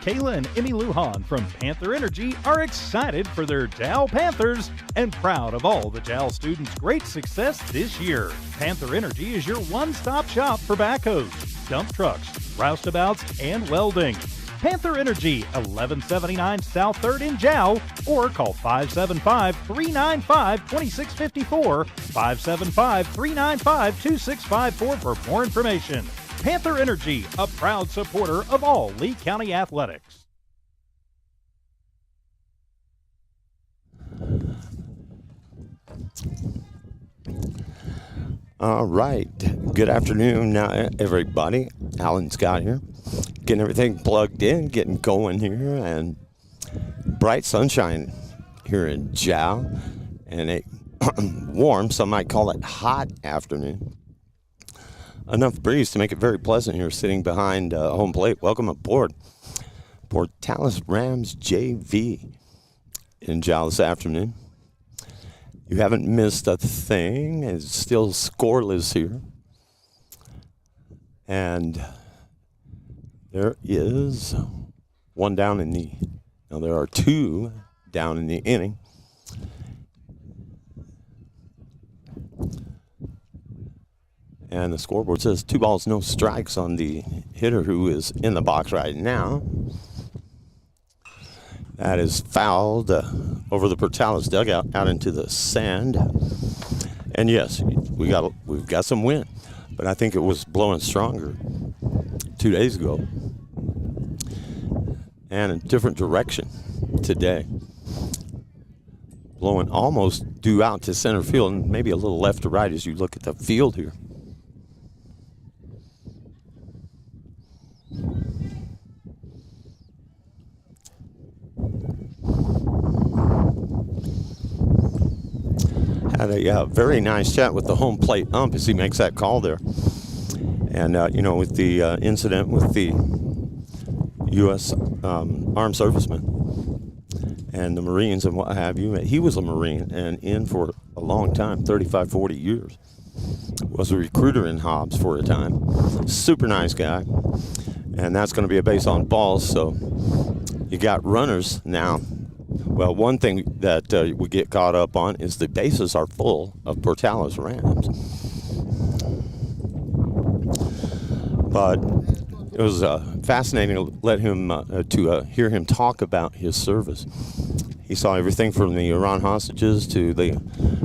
Kayla and Emmy Lujan from Panther Energy are excited for their Jal Panthers and proud of all the Jal students' great success this year. Panther Energy is your one-stop shop for backhoes, dump trucks, roustabouts, and welding. Panther Energy, 1179 South 3rd in Jal, or call 575-395-2654, 575-395-2654 for more information. Panther Energy, a proud supporter of all Lee County athletics. All right. Good afternoon, everybody. Alan Scott here. Getting everything plugged in, getting going here, and bright sunshine here in Jal, and a warm, some might call it hot afternoon. Enough breeze to make it very pleasant here sitting behind home plate. Welcome aboard Portales Rams JV in Jal this afternoon. You haven't missed a thing. It's still scoreless here. And there is one down in the, now there are two down in the inning. And the scoreboard says 2 balls, no strikes on the hitter who is in the box right now. That is fouled over the Portales dugout out into the sand. And yes, we've got some wind, but I think it was blowing stronger 2 days ago and a different direction today. Blowing almost due out to center field and maybe a little left to right as you look at the field here. Had a very nice chat with the home plate ump as he makes that call there. And, with the incident with the U.S. Armed Servicemen and the Marines and what have you. He was a Marine and in for a long time, 35, 40 years. Was a recruiter in Hobbs for a time. Super nice guy. And that's going to be a base on balls, so you got runners now. Well, one thing that we get caught up on is the bases are full of Portales Rams. But it was fascinating to let him hear him talk about his service. He saw everything from the Iran hostages to the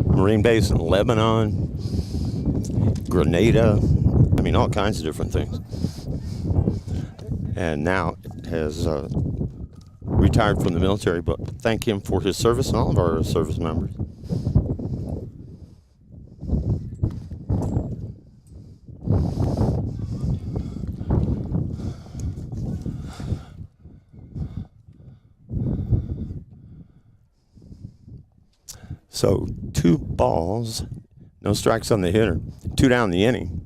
Marine base in Lebanon, Grenada, all kinds of different things. And now has retired from the military, but thank him for his service and all of our service members. So 2 balls, no strikes on the hitter, 2 down the inning.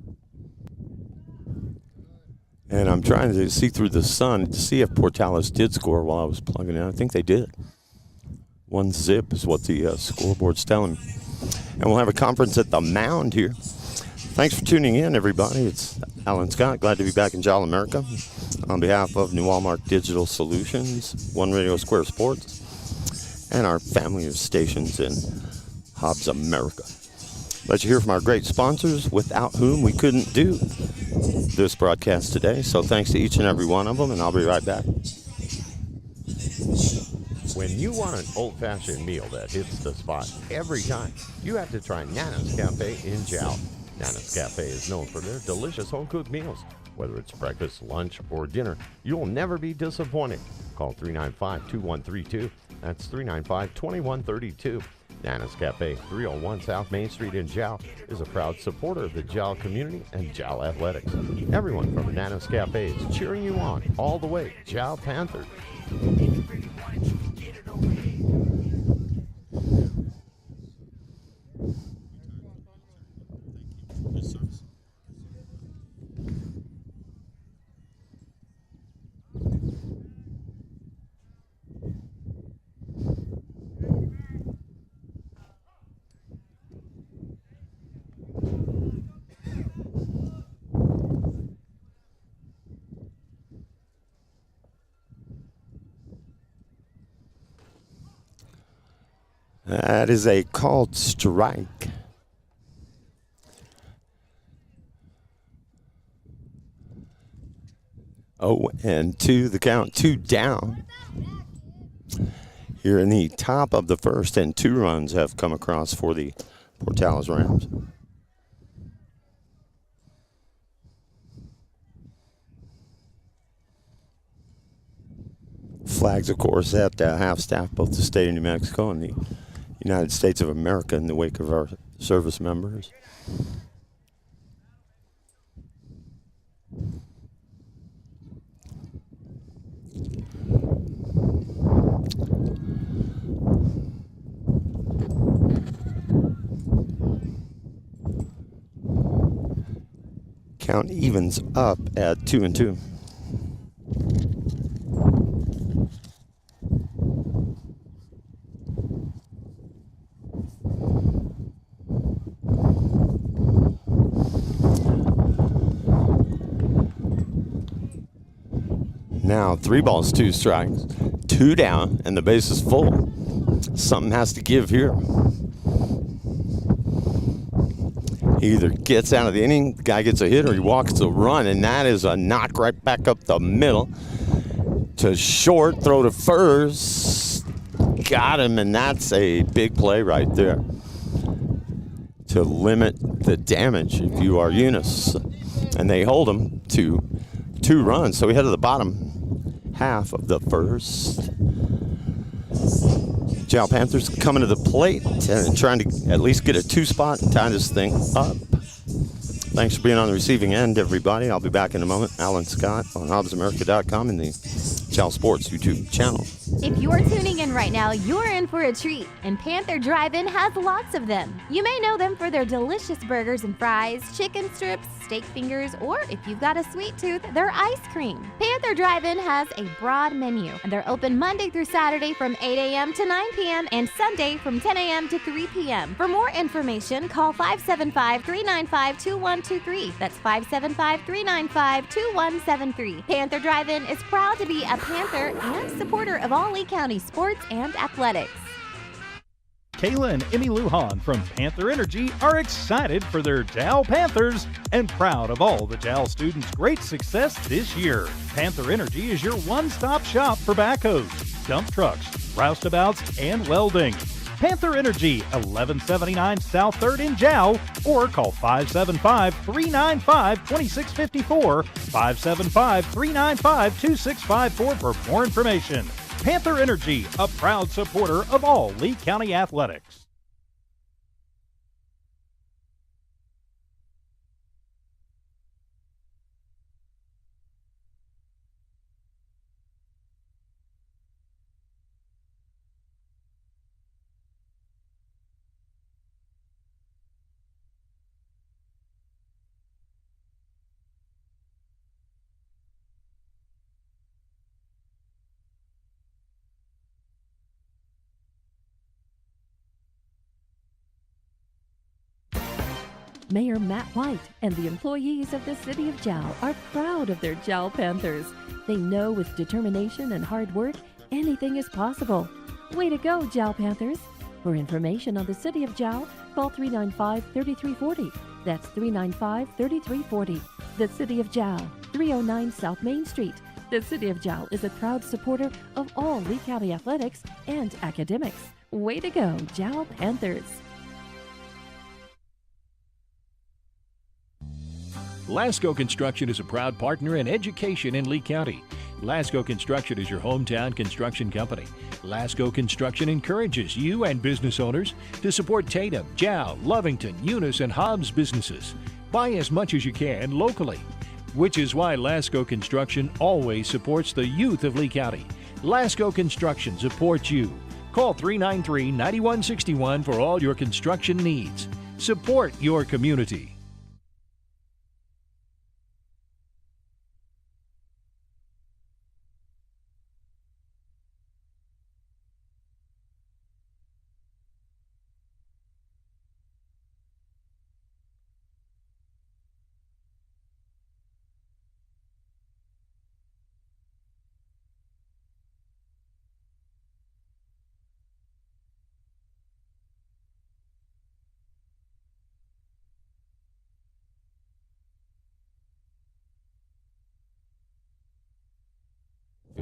And I'm trying to see through the sun to see if Portales did score while I was plugging in. I think they did. 1-0 is what the scoreboard's telling me. And we'll have a conference at the mound here. Thanks for tuning in, everybody. It's Alan Scott. Glad to be back in Jal America. On behalf of New Walmart Digital Solutions, One Radio Square Sports, and our family of stations in Hobbs America. Let you hear from our great sponsors, without whom we couldn't do this broadcast today. So thanks to each and every one of them, and I'll be right back. When you want an old-fashioned meal that hits the spot every time, you have to try Nana's Cafe in Jal. Nana's Cafe is known for their delicious home-cooked meals. Whether it's breakfast, lunch, or dinner, you'll never be disappointed. Call 395-2132. That's 395-2132. Nana's Cafe, 301 South Main Street in Jal, is a proud supporter of the Jal community and Jal athletics. Everyone from Nana's Cafe is cheering you on all the way. Jal Panthers. That is a called strike. Oh, and 2, the count, 2 down. Here in the top of the first, and 2 runs have come across for the Portales Rams. Flags, of course, at half-staff, both the state of New Mexico and the United States of America in the wake of our service members. Count evens up at 2-2. Now 3 balls, 2 strikes, 2 down, and the base is full. Something has to give here. He either gets out of the inning, the guy gets a hit, or he walks a run, and that is a knock right back up the middle to short, throw to first. Got him, and that's a big play right there to limit the damage if you are Eunice. And they hold him to 2 runs, so we head to the bottom half of the first. Jal Panthers coming to the plate and trying to at least get a 2 spot and tie this thing up. Thanks for being on the receiving end, everybody. I'll be back in a moment. Alan Scott on HobbsAmerica.com and the Jal Sports YouTube channel. If you're tuning in right now, you're in for a treat, and Panther Drive-In has lots of them. You may know them for their delicious burgers and fries, chicken strips, steak fingers, or if you've got a sweet tooth, their ice cream. Panther Drive-In has a broad menu, and they're open Monday through Saturday from 8 a.m. to 9 p.m. and Sunday from 10 a.m. to 3 p.m. For more information, call 575-395-2123. That's 575-395-2173. Panther Drive-In is proud to be a Panther and supporter of all Lee County sports and athletics. Kayla and Emmy Lujan from Panther Energy are excited for their Jal Panthers and proud of all the Jal students' great success this year. Panther Energy is your one-stop shop for backhoes, dump trucks, roustabouts, and welding. Panther Energy, 1179 South 3rd in Jal, or call 575-395-2654, 575-395-2654 for more information. Panther Energy, a proud supporter of all Lee County athletics. Mayor Matt White and the employees of the City of Jal are proud of their Jal Panthers. They know with determination and hard work, anything is possible. Way to go, Jal Panthers. For information on the City of Jal, call 395-3340. That's 395-3340. The City of Jal, 309 South Main Street. The City of Jal is a proud supporter of all Lee County athletics and academics. Way to go, Jal Panthers. Lasco Construction is a proud partner in education in Lee County. Lasco Construction is your hometown construction company. Lasco Construction encourages you and business owners to support Tatum, Jal, Lovington, Eunice, and Hobbs businesses. Buy as much as you can locally, which is why Lasco Construction always supports the youth of Lee County. Lasco Construction supports you. Call 393-9161 for all your construction needs. Support your community.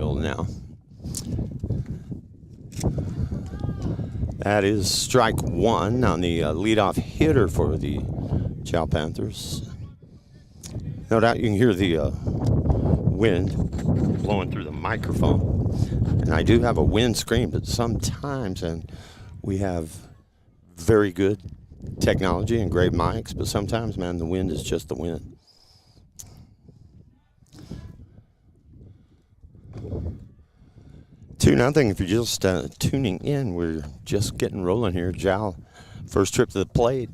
field now. That is strike one on the leadoff hitter for the Jal Panthers. No doubt you can hear the wind blowing through the microphone. And I do have a wind screen, but sometimes, and we have very good technology and great mics, but sometimes, man, the wind is just the wind. Two nothing. If you're just tuning in, we're just getting rolling here. Jal, first trip to the plate.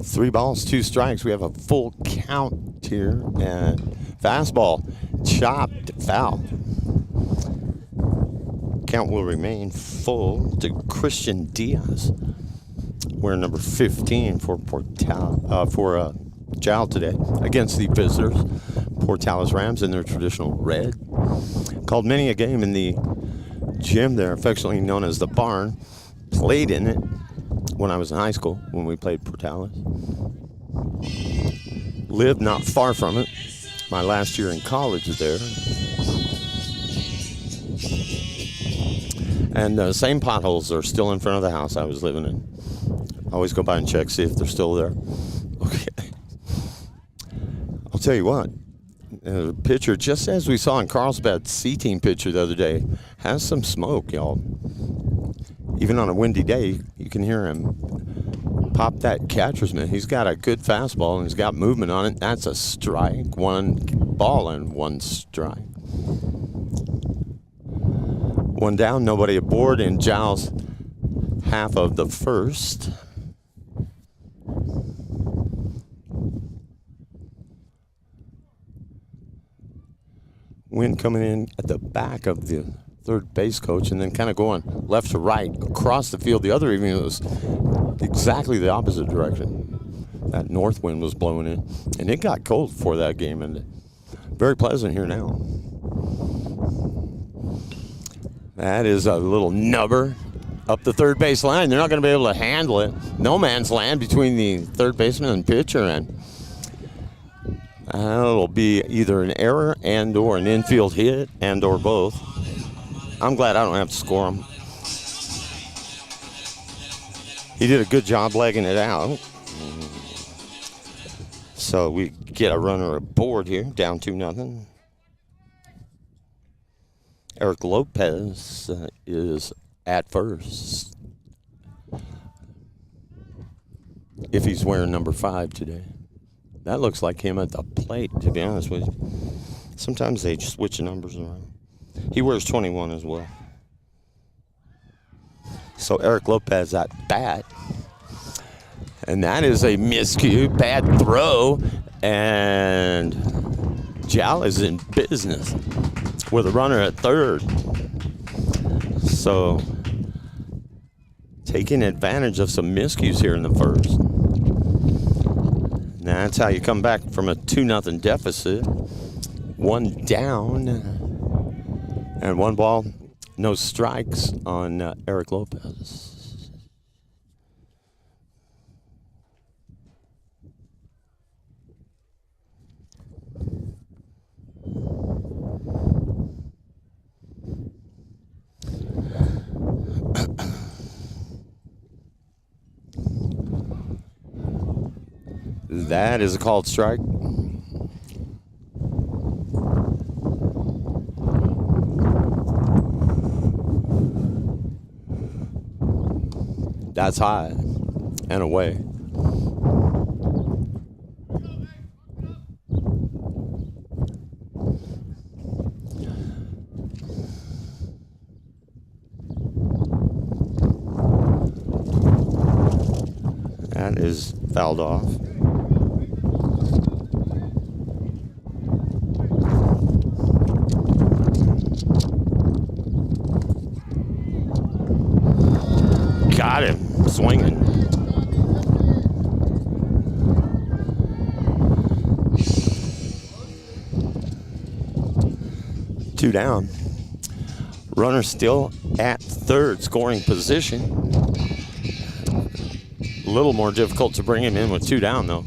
Three balls, two strikes. We have a full count here. And fastball, chopped, foul. Count will remain full to Christian Diaz. Wearing number 15 for Jal today against the visitors, Portales Rams in their traditional red. Called many a game in the gym there, affectionately known as the barn. Played in it when I was in high school, when we played Portales. Lived not far from it. My last year in college is there. And the same potholes are still in front of the house I was living in. I always go by and check, see if they're still there. Okay. I'll tell you what. The pitcher, just as we saw in Carlsbad's C-team pitcher the other day, has some smoke, y'all. Even on a windy day, you can hear him pop that catcher's mitt. He's got a good fastball and he's got movement on it. That's a strike. One ball and one strike. One down, nobody aboard in Jal's half of the first. Wind coming in at the back of the third base coach and then kind of going left to right across the field. The other evening it was exactly the opposite direction. That north wind was blowing in and it got cold before that game, and very pleasant here now. That is a little nubber up the third base line. They're not going to be able to handle it. No man's land between the third baseman and pitcher, and it'll be either an error and or an infield hit and or both. I'm glad I don't have to score him. He did a good job legging it out. So we get a runner aboard here, down 2-0. Eric Lopez is at first, if he's wearing number 5 today. That looks like him at the plate, to be honest with you. Sometimes they switch the numbers around. He wears 21 as well. So Eric Lopez at bat. And that is a miscue, bad throw. And Jal is in business with a runner at third. So taking advantage of some miscues here in the first. Now that's how you come back from a 2-0 deficit. One down and one ball, no strikes on Eric Lopez. That is a called strike. That's high and away. That is fouled off. Got him swinging. 2 down. Runner still at third scoring position. A little more difficult to bring him in with 2 down, though.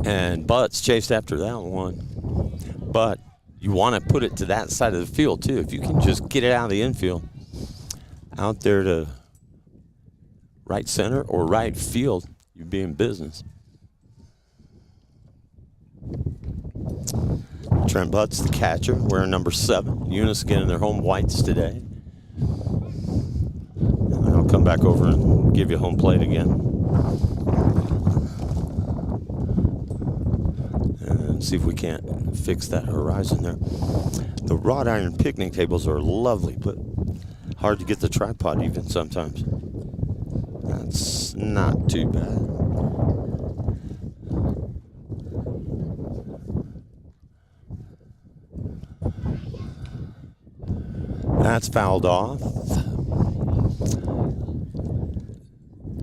And Butts chased after that one. But you want to put it to that side of the field, too. If you can just get it out of the infield, out there to right center or right field, you'd be in business. Trent Butts, the catcher, wearing number 7. Eunice getting their home whites today. And I'll come back over and give you home plate again. And see if we can't fix that horizon there. The wrought iron picnic tables are lovely, but hard to get the tripod even sometimes. That's not too bad. That's fouled off.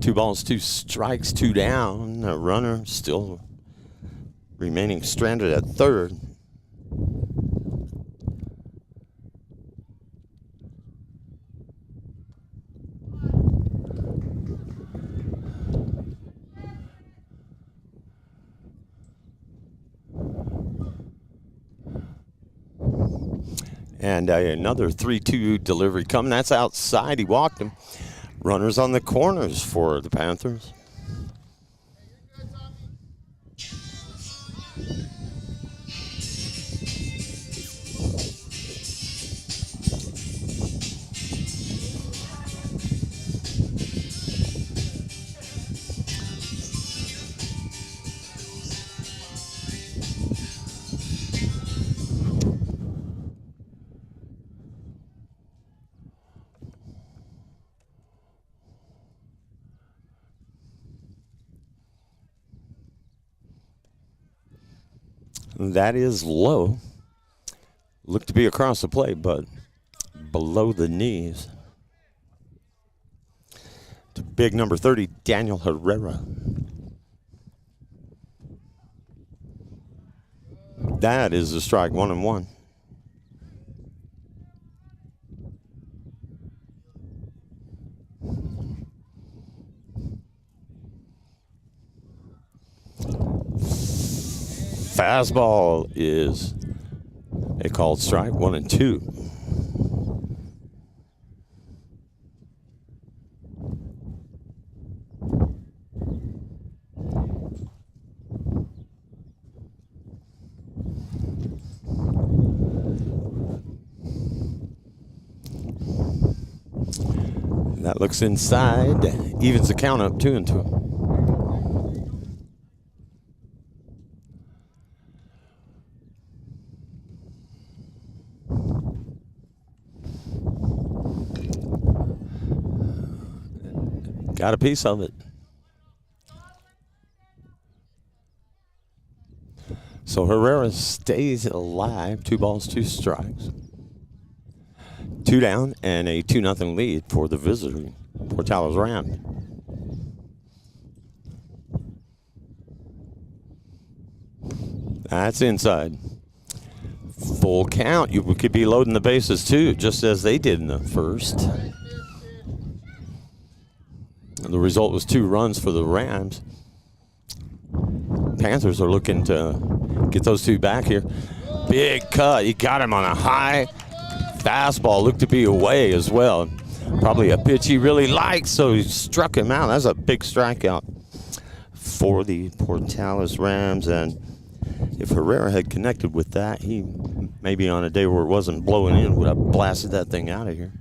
2 balls, 2 strikes, 2 down. A runner still remaining stranded at third. And another 3-2 delivery coming. That's outside. He walked him. Runners on the corners for the Panthers. That is low. Looked to be across the plate, but below the knees. To big number 30, Daniel Herrera. That is a strike, 1-1. Fastball is a called strike, 1-2. That looks inside, evens the count up 2-2. Got a piece of it. So Herrera stays alive. 2 balls, 2 strikes. 2 down and a 2-0 lead for the visiting Portales Rams. That's inside. Full count. You could be loading the bases too, just as they did in the first. The result was 2 runs for the Rams. Panthers are looking to get those 2 back here. Big cut. He got him on a high fastball. Looked to be away as well. Probably a pitch he really liked, so he struck him out. That's a big strikeout for the Portales Rams. And if Herrera had connected with that, he maybe on a day where it wasn't blowing in would have blasted that thing out of here.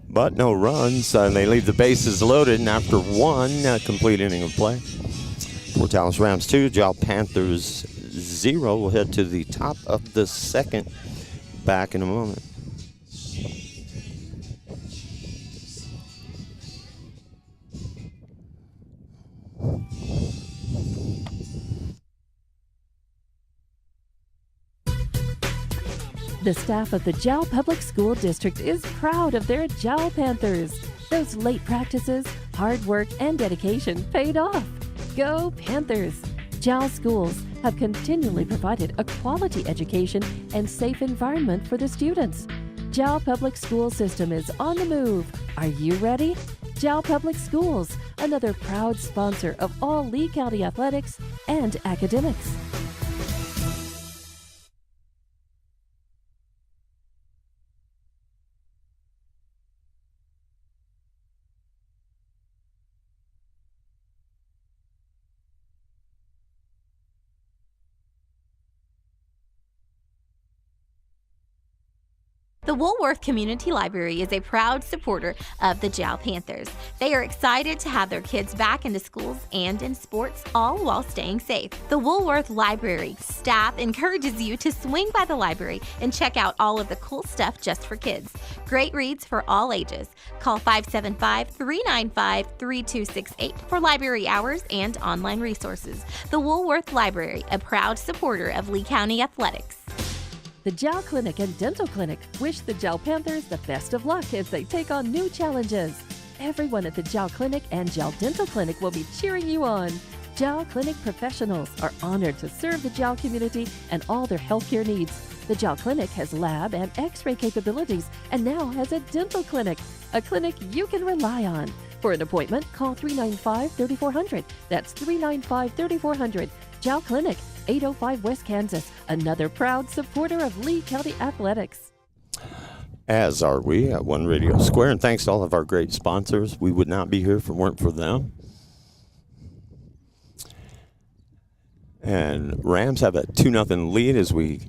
But no runs, and they leave the bases loaded, and after 1 complete inning of play, Portales Rams 2, Jal Panthers 0. We'll head to the top of the second. Back in a moment. The staff of the Jal Public School District is proud of their Jal Panthers. Those late practices, hard work, and dedication paid off. Go Panthers! JAL schools have continually provided a quality education and safe environment for the students. JAL Public School System is on the move. Are you ready? JAL Public Schools, another proud sponsor of all Lee County athletics and academics. The Woolworth Community Library is a proud supporter of the Jal Panthers. They are excited to have their kids back into schools and in sports, all while staying safe. The Woolworth Library staff encourages you to swing by the library and check out all of the cool stuff just for kids. Great reads for all ages. Call 575-395-3268 for library hours and online resources. The Woolworth Library, a proud supporter of Lee County athletics. The JAL Clinic and Dental Clinic wish the JAL Panthers the best of luck as they take on new challenges. Everyone at the JAL Clinic and JAL Dental Clinic will be cheering you on. JAL Clinic professionals are honored to serve the JAL community and all their healthcare needs. The JAL Clinic has lab and x-ray capabilities and now has a dental clinic, a clinic you can rely on. For an appointment, call 395-3400. That's 395-3400. JAL Clinic, 805 West Kansas, another proud supporter of Lee County athletics. As are we at One Radio Square, and thanks to all of our great sponsors. We would not be here if it weren't for them. And Rams have a 2-0 lead as we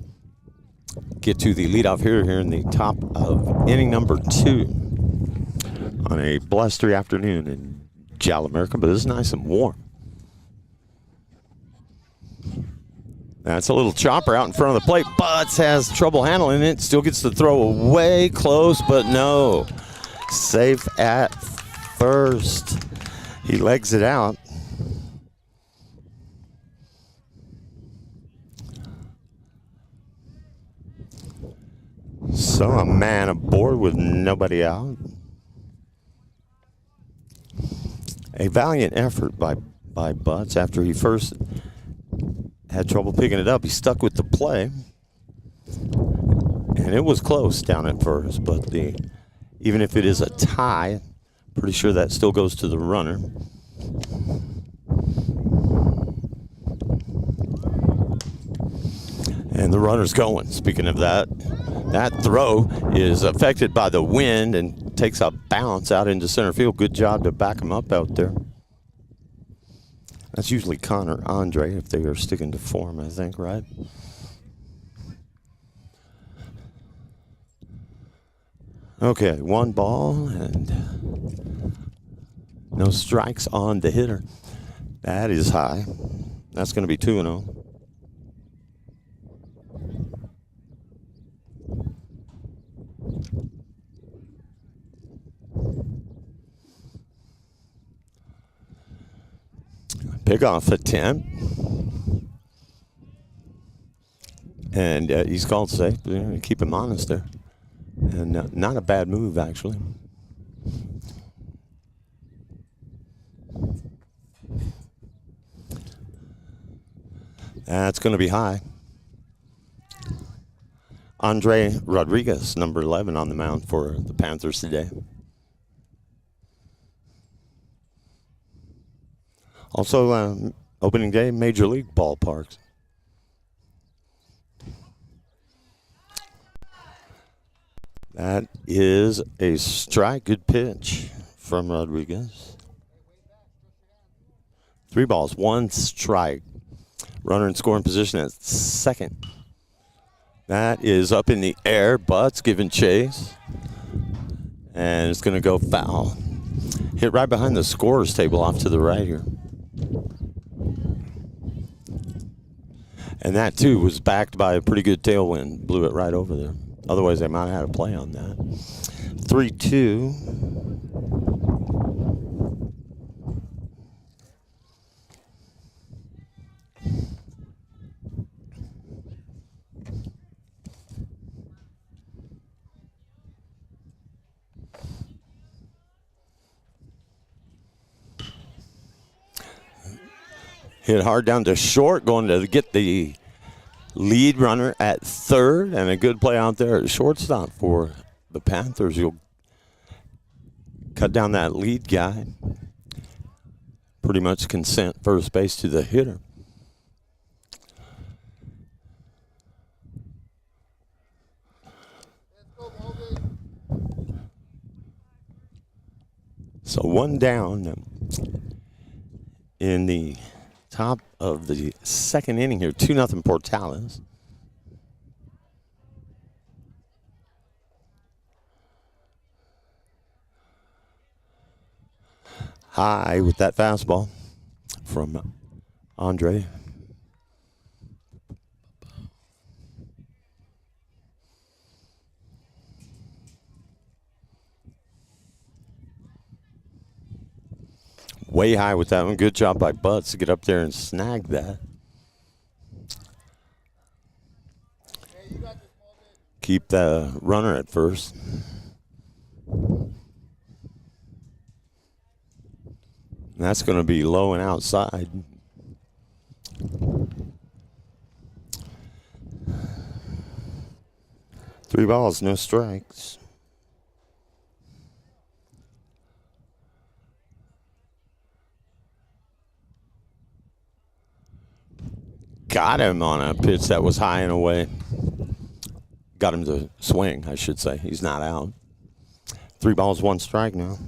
get to the leadoff here in the top of inning number 2 on a blustery afternoon in Jal America, but it's nice and warm. That's a little chopper out in front of the plate. Butts has trouble handling it. Still gets the throw away close, but no. Safe at first. He legs it out. So a man aboard with nobody out. A valiant effort by Butts after he first had trouble picking it up. He stuck with the play. And it was close down at first, but even if it is a tie, pretty sure that still goes to the runner. And the runner's going. Speaking of that, that throw is affected by the wind and takes a bounce out into center field. Good job to back him up out there. That's usually Connor Andre if they are sticking to form, I think, right? Okay, 1 ball and no strikes on the hitter. That is high. That's going to be 2-0. Pickoff attempt. And he's called safe. Keep him honest there. And not a bad move, actually. That's going to be high. Andre Rodriguez, number 11, on the mound for the Panthers today. Also, opening day, Major League ballparks. That is a strike. Good pitch from Rodriguez. 3 balls, 1 strike. Runner in scoring position at second. That is up in the air. Butts giving chase. And it's going to go foul. Hit right behind the scorer's table off to the right here. And that, too, was backed by a pretty good tailwind. Blew it right over there. Otherwise, they might have had a play on that. 3-2. Hit hard down to short, going to get the lead runner at third, and a good play out there at shortstop for the Panthers. You'll cut down that lead guy. Pretty much consent first base to the hitter. So one down in the top of the second inning here. 2-0 Portales. High with that fastball from Andre. Way high with that one. Good job by Butts to get up there and snag that. Keep the runner at first. And that's going to be low and outside. Three balls, no strikes. Got him on a pitch that was high and away. Got him to swing, I should say. He's not out. 3 balls, 1 strike now.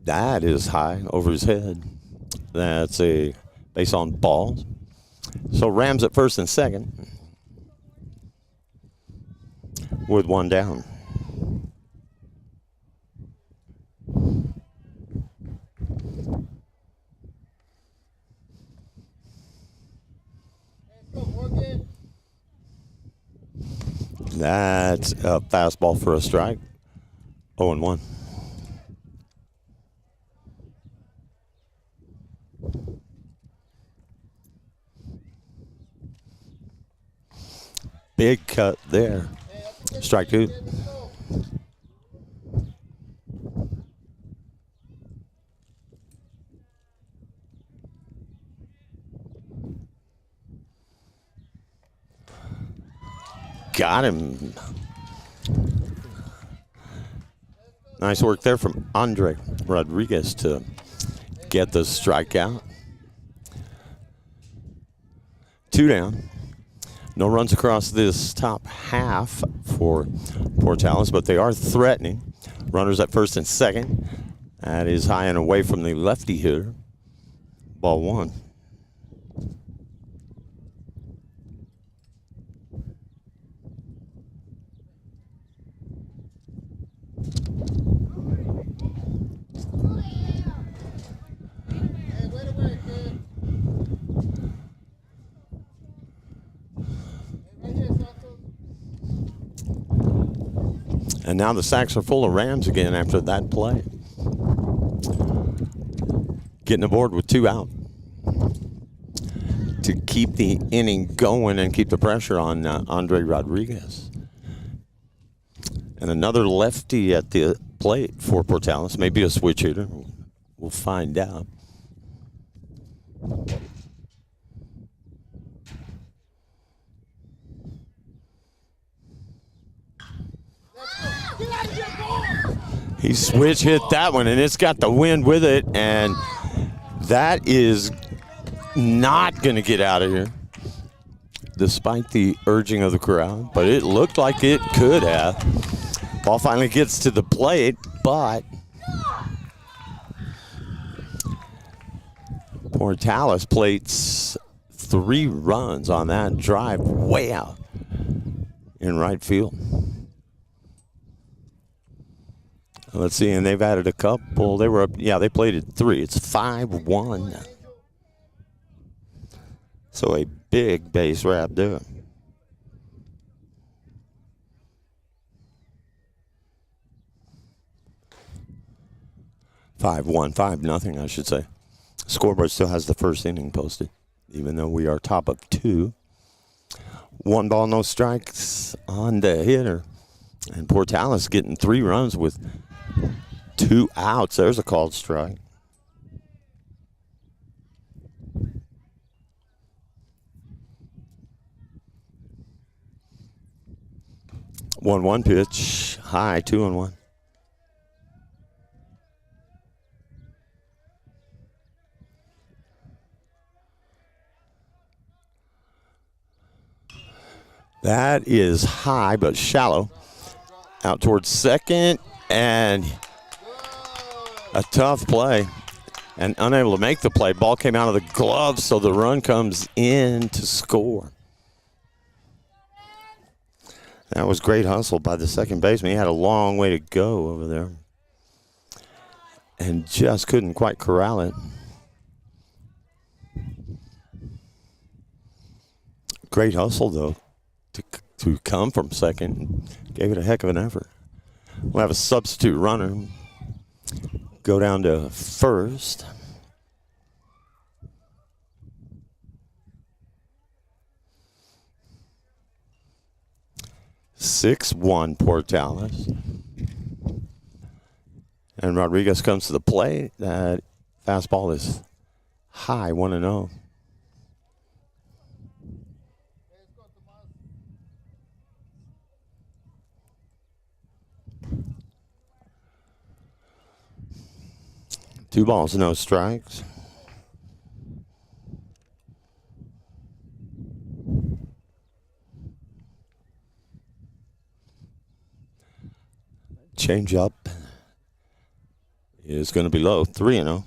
That is high over his head. That's a base on balls. So Rams at first and second with 1 down. That's a fastball for a strike. 0-1. Big cut there. Strike 2. Got him. Nice work there from Andre Rodriguez to get the strikeout. 2 down. No runs across this top half for Portales, but they are threatening. Runners at first and second. That is high and away from the lefty hitter. Ball 1. And now the sacks are full of Rams again after that play. Getting aboard with 2 out to keep the inning going and keep the pressure on Andre Rodriguez. And another lefty at the plate for Portales. Maybe a switch hitter. We'll find out. He switch hit that one, and it's got the wind with it, and that is not going to get out of here, despite the urging of the crowd. But it looked like it could have. Ball finally gets to the plate, but Portales plates 3 runs on that drive way out in right field. Let's see, and they've added a couple. They were up, yeah, they plated 3. It's 5-1. So a big base wrap there. 5-1, 5-0, I should say. Scoreboard still has the first inning posted, even though we are top of 2. 1 ball, no strikes on the hitter. And Portales getting 3 runs with 2 outs. There's a called strike. One pitch, high, 2-1. That is high but shallow. Out towards second, and a tough play. And unable to make the play. Ball came out of the glove, so the run comes in to score. That was great hustle by the second baseman. He had a long way to go over there and just couldn't quite corral it. Great hustle, though, to come from second. Gave it a heck of an effort. We'll have a substitute runner go down to first. (6-1) Portales. And Rodriguez comes to the plate. That fastball is high, 1-0. Two balls, no strikes. Change up is going to be low, 3-0.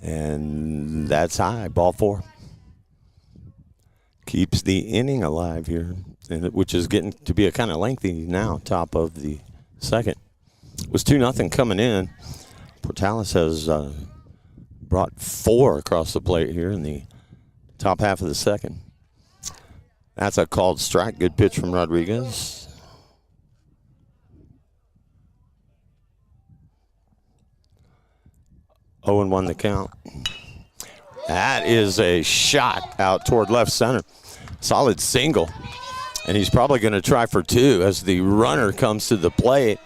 And that's high, ball 4. Keeps the inning alive here, which is getting to be a kind of lengthy now, top of the second. It was 2-0 coming in. Portales has brought 4 across the plate here in the top half of the second. That's a called strike. Good pitch from Rodriguez. Oh, and 1 the count. That is a shot out toward left center. Solid single. And he's probably going to try for 2 as the runner comes to the plate.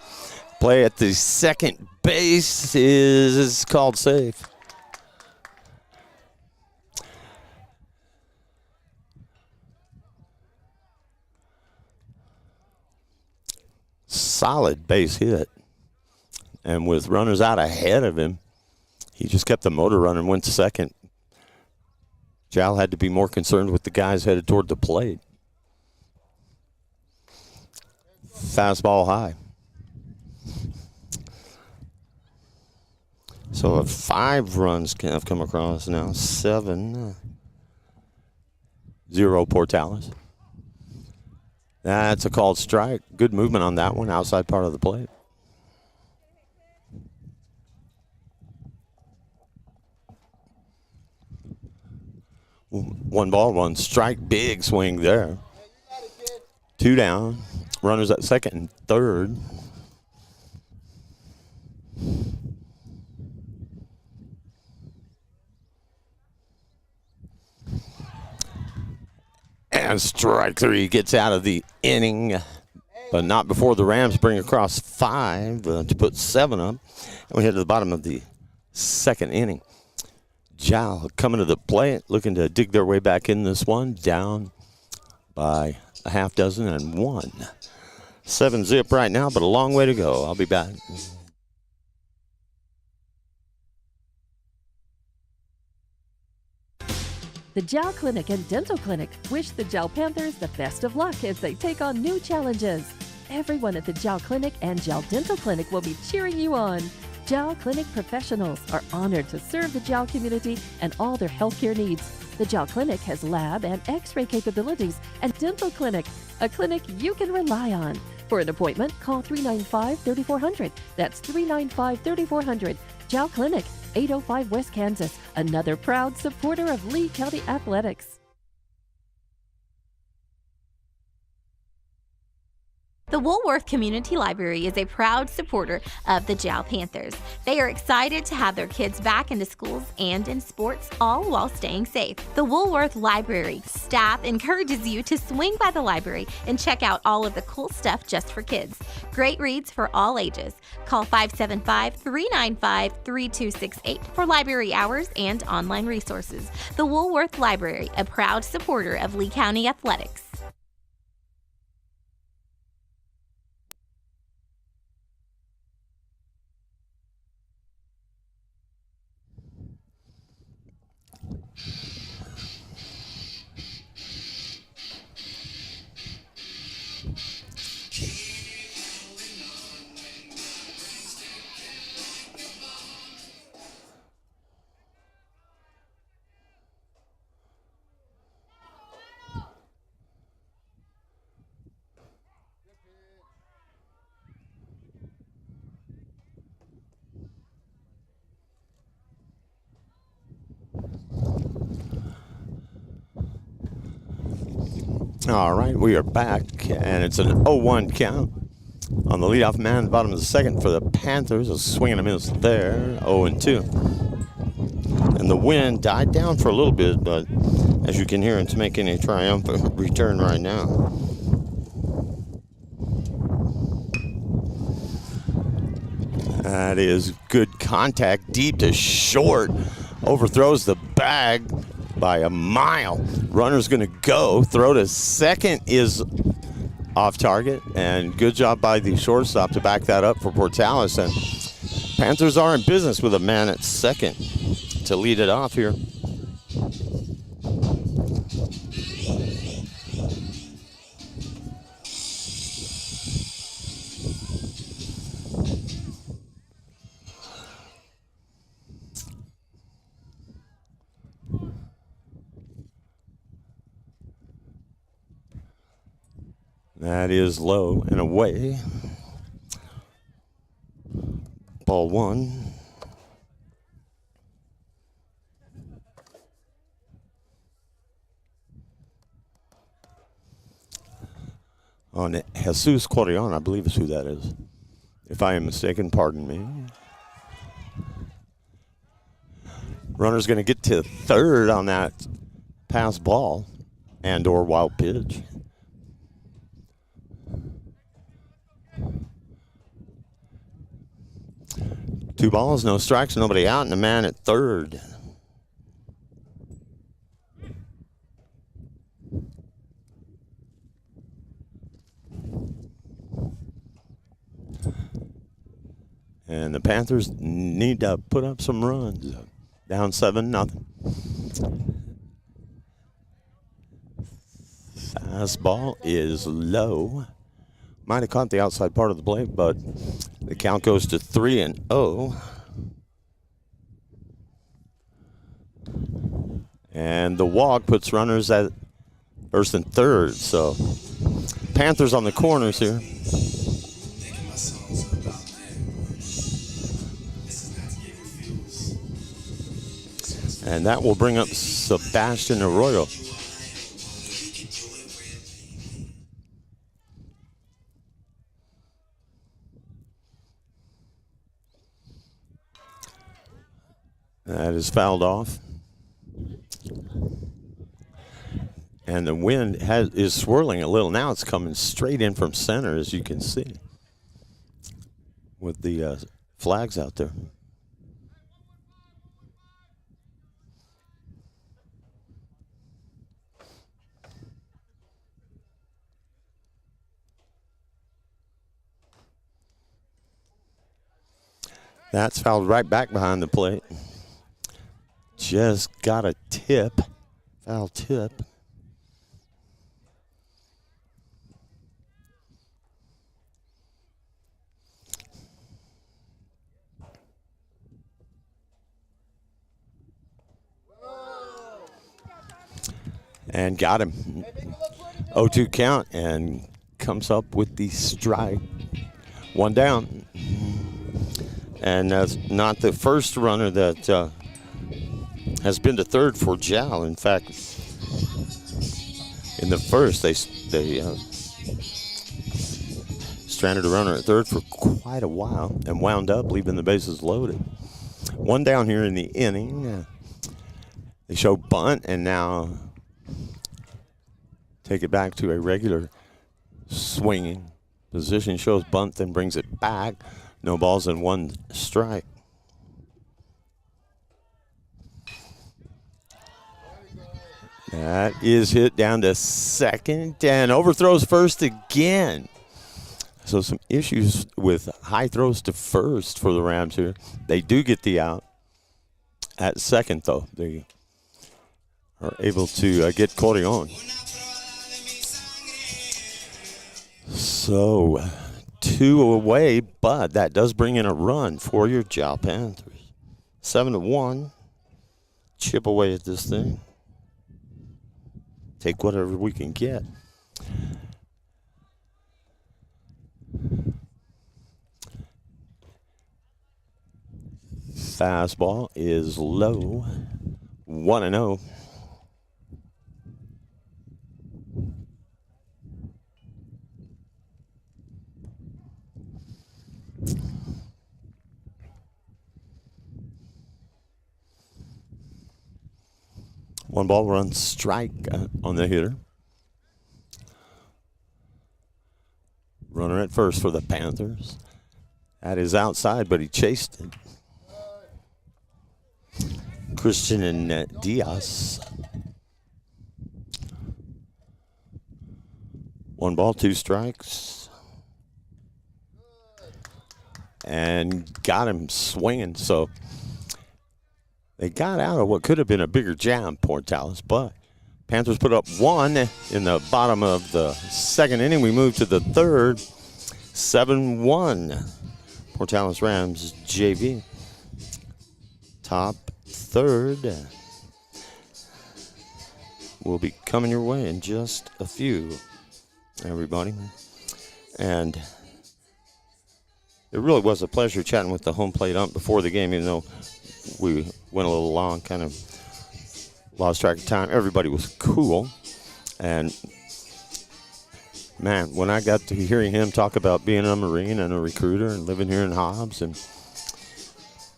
Play at the second base is called safe. Solid base hit. And with runners out ahead of him, he just kept the motor running and went to second. Jal had to be more concerned with the guys headed toward the plate. Fastball high. So 5 runs have come across now. 7-0 Portales. That's a called strike. Good movement on that one, outside part of the plate. One ball, 1 strike. Big swing there. 2 down. Runners at second and third. And strike 3 gets out of the inning, but not before the Rams bring across 5 to put 7 up. And we head to the bottom of the second inning. Jal coming to the plate, looking to dig their way back in this one, down by a half dozen and 1. 7-0 right now, but a long way to go. I'll be back. The Jal Clinic and Dental Clinic wish the Jal Panthers the best of luck as they take on new challenges. Everyone at the Jal Clinic and Jal Dental Clinic will be cheering you on. Jal Clinic professionals are honored to serve the Jal community and all their healthcare needs. The Jal Clinic has lab and x-ray capabilities, and Dental Clinic, a clinic you can rely on. For an appointment, call 395-3400. That's 395-3400. Jal Clinic, 805 West Kansas, another proud supporter of Lee County Athletics. The Woolworth Community Library is a proud supporter of the Jal Panthers. They are excited to have their kids back into schools and in sports, all while staying safe. The Woolworth Library staff encourages you to swing by the library and check out all of the cool stuff just for kids. Great reads for all ages. Call 575-395-3268 for library hours and online resources. The Woolworth Library, a proud supporter of Lee County Athletics. All right, we are back, and it's an 0-1 count on the leadoff man at the bottom of the second for the Panthers. A swing and a miss there, 0-2. And the wind died down for a little bit, but as you can hear, it's making a triumphant return right now. That is good contact, deep to short. Overthrows the bag by a mile. Runner's going to go. Throw to second is off target, and good job by the shortstop to back that up for Portales. And Panthers are in business with a man at second to lead it off here. That is low and away. Ball one. On Jesus Corrion, I believe is who that is. If I am mistaken, pardon me. Runner's going to get to third on that pass ball and or wild pitch. Two balls, no strikes, nobody out, and a man at third. And the Panthers need to put up some runs. Down 7-0. Fastball is low. Might have caught the outside part of the plate, but the count goes to 3-0. And the walk puts runners at first and third. So Panthers on the corners here. And that will bring up Sebastian Arroyo. That is fouled off. And the wind is swirling a little. Now it's coming straight in from center, as you can see, with the flags out there. That's fouled right back behind the plate. Just got a tip, foul tip. And got him. 0-2 count, and comes up with the strike. One down. And that's not the first runner that has been to third for Jal. In fact, in the first, they stranded a runner at third for quite a while and wound up leaving the bases loaded. One down here in the inning. They show bunt and now take it back to a regular swinging position. Shows bunt, then brings it back. No balls and 1 strike. That is hit down to second and overthrows first again. So some issues with high throws to first for the Rams here. They do get the out at second, though. They are able to get Cody on. So 2 away, but that does bring in a run for your Jal Panthers. 7-1. Chip away at this thing. Take whatever we can get. Fastball is low. 1-0. One ball, run strike on the hitter. Runner at first for the Panthers. That is outside, but he chased it. Christian and Diaz. 1 ball, 2 strikes. And got him swinging. So they got out of what could have been a bigger jam, Portales, but Panthers put up 1 in the bottom of the second inning. We move to the third. 7-1. Portales Rams JV. Top third will be coming your way in just a few, everybody. And it really was a pleasure chatting with the home plate ump before the game, even though we went a little long, kind of lost track of time. Everybody was cool. And, man, when I got to hearing him talk about being a Marine and a recruiter and living here in Hobbs and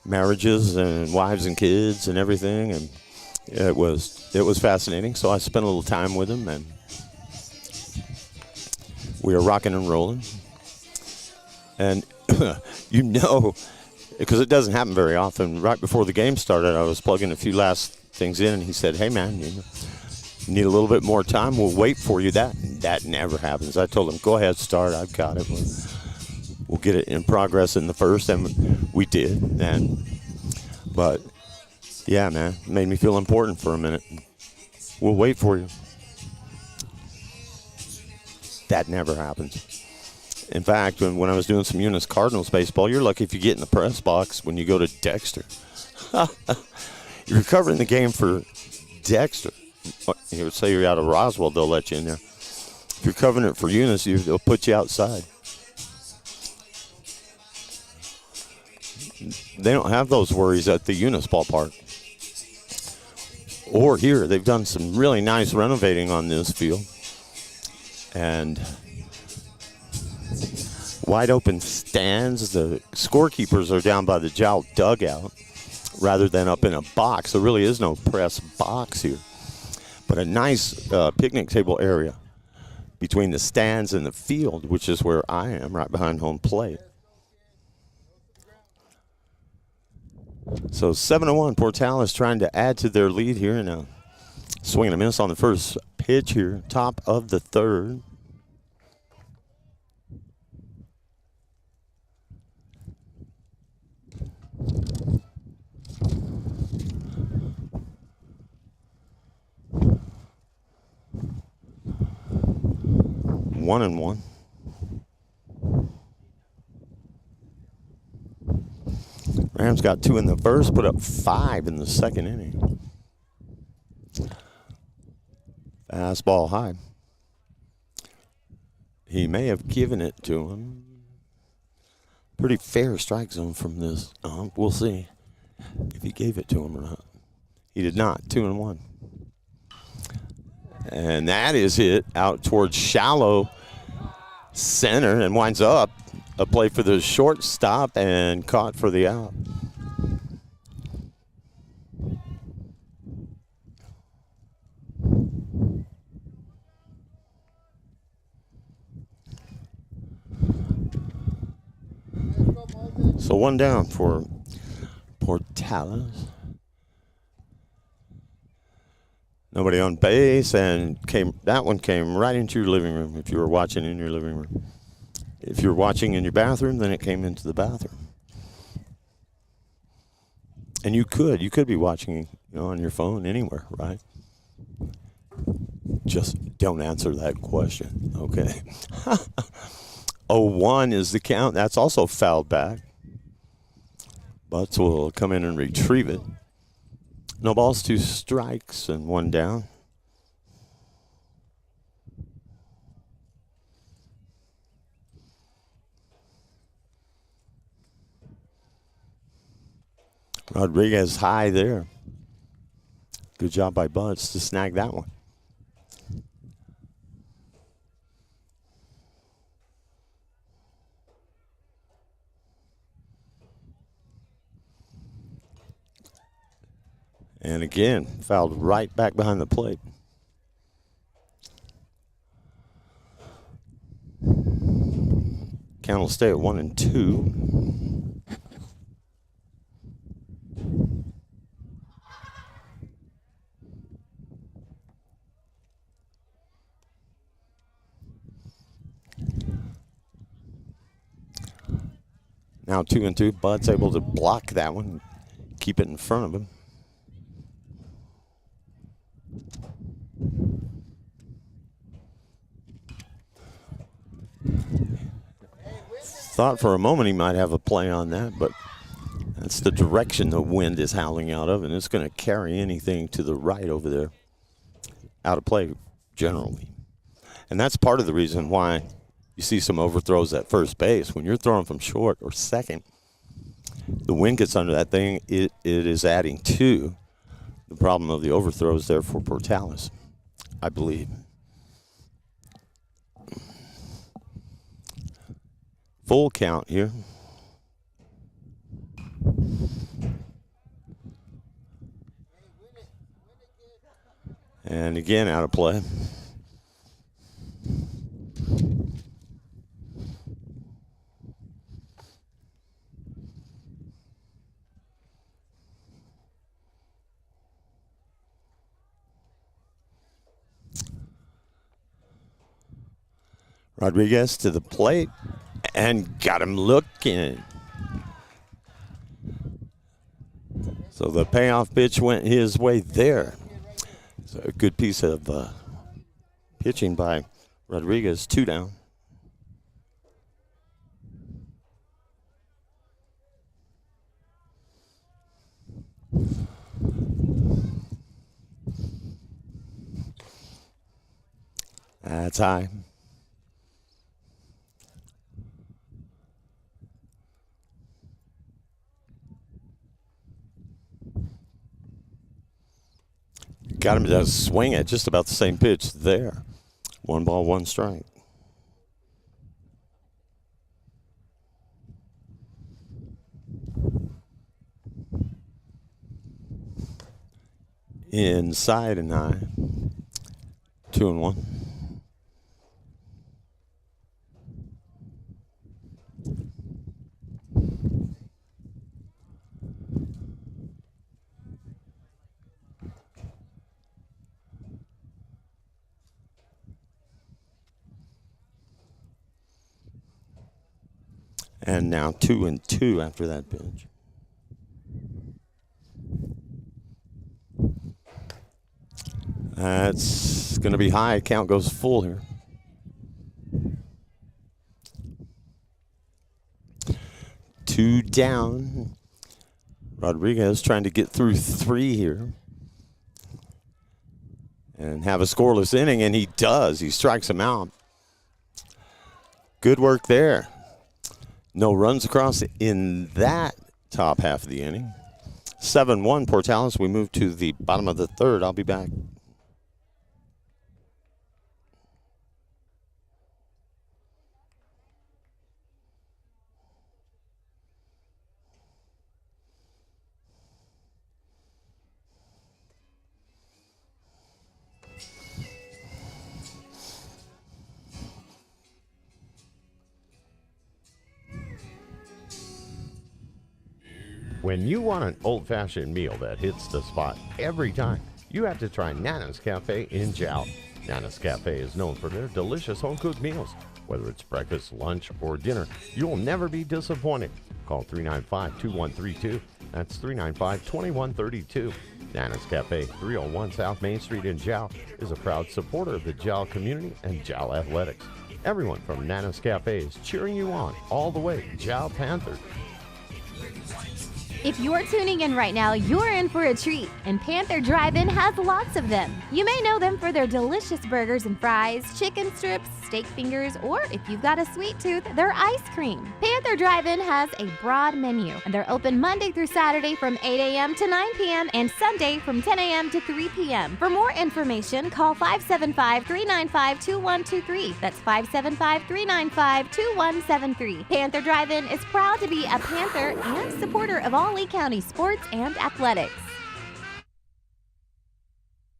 marriages and wives and kids and everything, and it was fascinating. So I spent a little time with him, and we are rocking and rolling. And, you know, because it doesn't happen very often. Right before the game started, I was plugging a few last things in, and he said, "Hey, man, you need a little bit more time. We'll wait for you." That never happens. I told him, "Go ahead, start. I've got it. We'll get it in progress in the first," and we did. But yeah, man, it made me feel important for a minute. We'll wait for you. That never happens. In fact, when I was doing some Eunice Cardinals baseball, you're lucky if you get in the press box when you go to Dexter. You're covering the game for Dexter. You would say you're out of Roswell, they'll let you in there. If you're covering it for Eunice, they'll put you outside. They don't have those worries at the Eunice ballpark. Or here, they've done some really nice renovating on this field. And wide open stands. The scorekeepers are down by the Jal dugout rather than up in a box. There really is no press box here. But a nice picnic table area between the stands and the field, which is where I am, right behind home plate. So 7-1, Portales trying to add to their lead here. And swinging a miss on the first pitch here, top of the third. One and one. Rams got 2 in the first, put up 5 in the second inning. Fastball high. He may have given it to him. Pretty fair strike zone from this. We'll see if he gave it to him or not. He did not. 2-1. And that is hit out towards shallow center and winds up a play for the shortstop and caught for the out. So one down for Portales. Nobody on base, and that one came right into your living room if you were watching in your living room. If you're watching in your bathroom, then it came into the bathroom. And you could be watching, on your phone anywhere, right? Just don't answer that question, okay? 0-1 is the count. That's also fouled back. Butts will come in and retrieve it. No balls, 2 strikes, and 1 down. Rodriguez high there. Good job by Butts to snag that one. And again, fouled right back behind the plate. Count will stay at 1-2. Now 2-2. Bud's able to block that one, keep it in front of him. Thought for a moment he might have a play on that, but that's the direction the wind is howling out of, and it's going to carry anything to the right over there out of play generally. And that's part of the reason why you see some overthrows at first base. When you're throwing from short or second, the wind gets under that thing, it is adding to the problem of the overthrows there for Portales, I believe. Full count here. And again, out of play. Rodriguez to the plate. And got him looking. So the payoff pitch went his way there. So a good piece of pitching by Rodriguez, 2 down. That's high. Got him to swing at just about the same pitch there. 1 ball, 1 strike. Inside and high. 2-1. And now 2-2 after that pitch. That's going to be high. Count goes full here. Two down. Rodriguez trying to get through 3 here and have a scoreless inning, and he does. He strikes him out. Good work there. No runs across in that top half of the inning. 7-1 Portales. We move to the bottom of the 3rd. I'll be back. When you want an old-fashioned meal that hits the spot every time, you have to try Nana's Cafe in Jal. Nana's Cafe is known for their delicious home-cooked meals. Whether it's breakfast, lunch, or dinner, you'll never be disappointed. Call 395-2132. That's 395-2132. Nana's Cafe, 301 South Main Street in Jal, is a proud supporter of the Jal community and Jal athletics. Everyone from Nana's Cafe is cheering you on all the way. Jal Panthers. If you're tuning in right now, you're in for a treat, and Panther Drive-In has lots of them. You may know them for their delicious burgers and fries, chicken strips, steak fingers, or if you've got a sweet tooth, their ice cream. Panther Drive-In has a broad menu, and they're open Monday through Saturday from 8 a.m. to 9 p.m. and Sunday from 10 a.m. to 3 p.m. For more information, call 575-395-2123. That's 575-395-2173. Panther Drive-In is proud to be a Panther and supporter of all Lee County sports and athletics.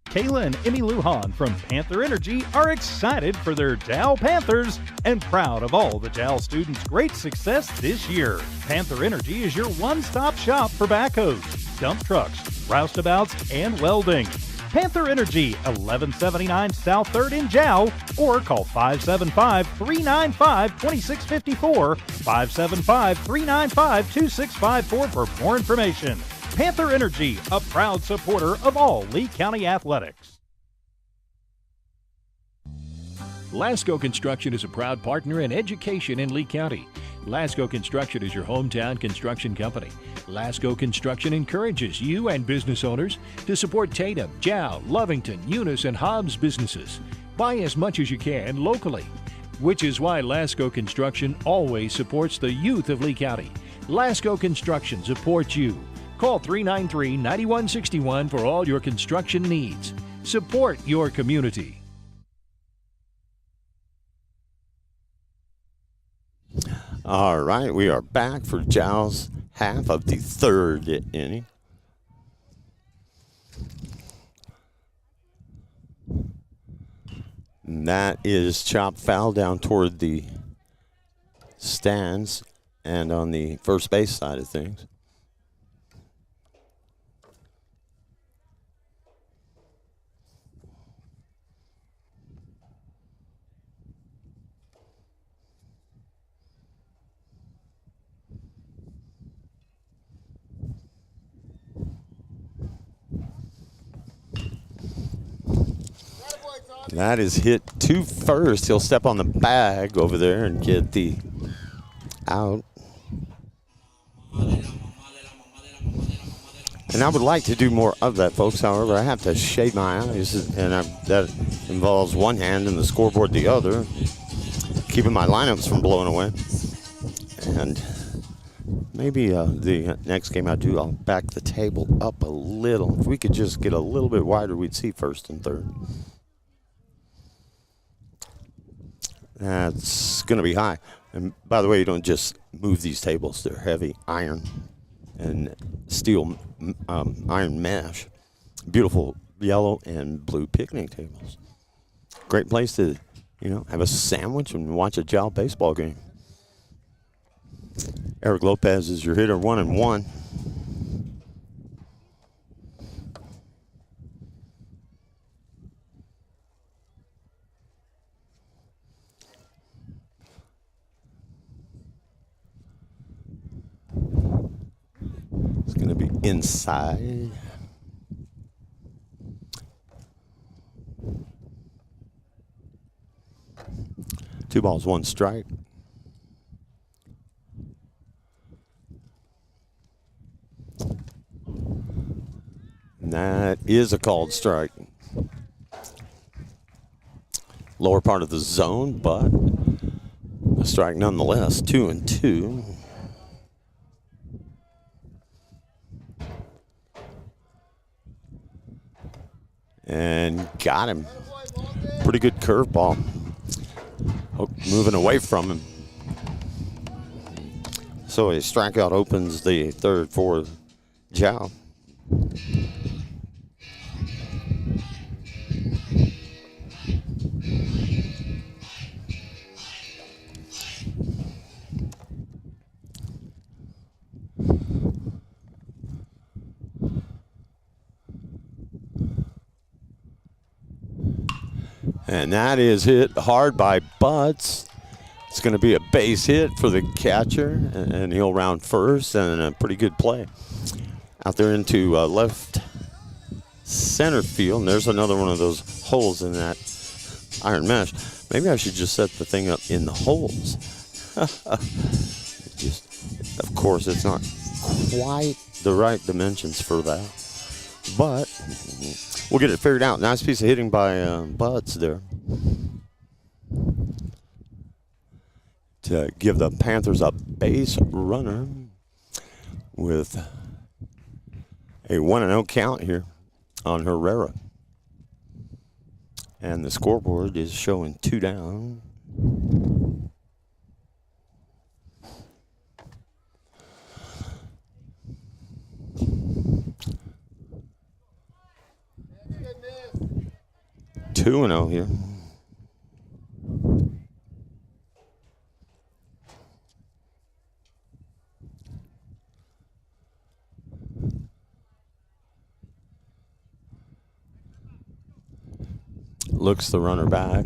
Kayla and Emmy Lujan from Panther Energy are excited for their Jal Panthers and proud of all the Jal students' great success this year. Panther Energy is your one-stop shop for backhoes, dump trucks, roustabouts, and welding. Panther Energy, 1179 South 3rd in Jal, or call 575-395-2654, 575-395-2654 for more information. Panther Energy, a proud supporter of all Lee County athletics. Lasco Construction is a proud partner in education in Lee County. Lasco Construction is your hometown construction company. Lasco Construction encourages you and business owners to support Tatum, Jal, Lovington, Eunice, and Hobbs businesses. Buy as much as you can locally, which is why Lasco Construction always supports the youth of Lee County. Lasco Construction supports you. Call 393-9161 for all your construction needs. Support your community. All right, we are back for Jal's half of the third inning. And that is chopped foul down toward the stands and on the first base side of things. That is hit to first. He'll step on the bag over there and get the out. And I would like to do more of that, folks. However, I have to shade my eyes, and that involves one hand and the scoreboard the other, keeping my lineups from blowing away. And maybe the next game I do, I'll back the table up a little. If we could just get a little bit wider, we'd see first and third. That's going to be high. And by the way, you don't just move these tables. They're heavy iron and steel iron mesh. Beautiful yellow and blue picnic tables. Great place to, have a sandwich and watch a Jal baseball game. Eric Lopez is your hitter, 1-1. It's going to be inside. Two balls, one strike. And that is a called strike. Lower part of the zone, but a strike nonetheless. 2-2. And got him. Pretty good curveball. Moving away from him. So a strikeout opens the third for Jal. And that is hit hard by Butts. It's going to be a base hit for the catcher, and he'll round first, and a pretty good play. Out there into left center field, and there's another one of those holes in that iron mesh. Maybe I should just set the thing up in the holes. Of course, it's not quite the right dimensions for that, but we'll get it figured out. Nice piece of hitting by Butts there to give the Panthers a base runner with a 1-0 count here on Herrera. And the scoreboard is showing 2 down. Two and 0 here. Looks the runner back.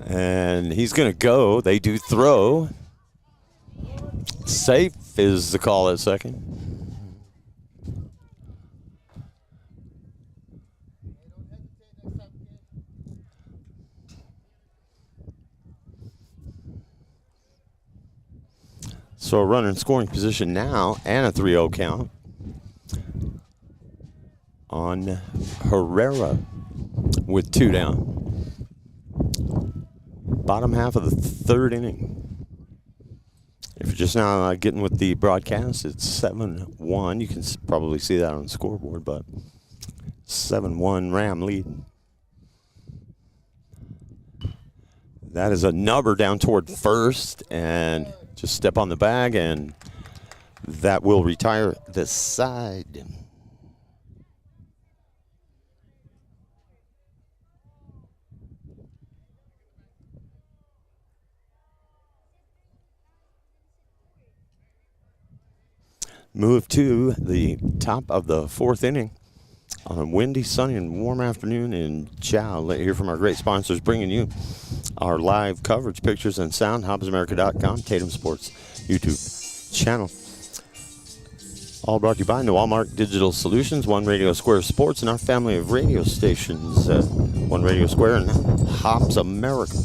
And he's going to go. They do throw. Safe is the call at second. So a runner in scoring position now and a 3-0 count on Herrera with 2 down. Bottom half of the 3rd inning. If you're just now getting with the broadcast, it's 7-1. You can probably see that on the scoreboard, but 7-1 Ram lead. That is a number down toward first, and just step on the bag, and that will retire the side. Move to the top of the 4th inning on a windy, sunny, and warm afternoon in Jal. Let's hear from our great sponsors bringing you our live coverage, pictures, and sound. HobbsAmerica.com, Tatum Sports YouTube channel. All brought to you by the Walmart Digital Solutions, One Radio Square Sports, and our family of radio stations, One Radio Square and Hobbs America.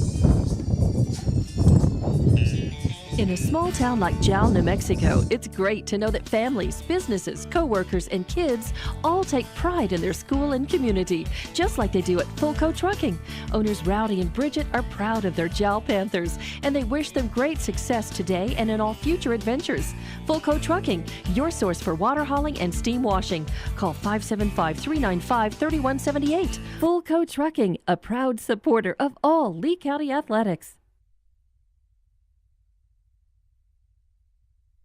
In a small town like Jal, New Mexico, it's great to know that families, businesses, co-workers, and kids all take pride in their school and community, just like they do at Fulco Trucking. Owners Rowdy and Bridget are proud of their Jal Panthers, and they wish them great success today and in all future adventures. Fulco Trucking, your source for water hauling and steam washing. Call 575-395-3178. Fulco Trucking, a proud supporter of all Lee County athletics.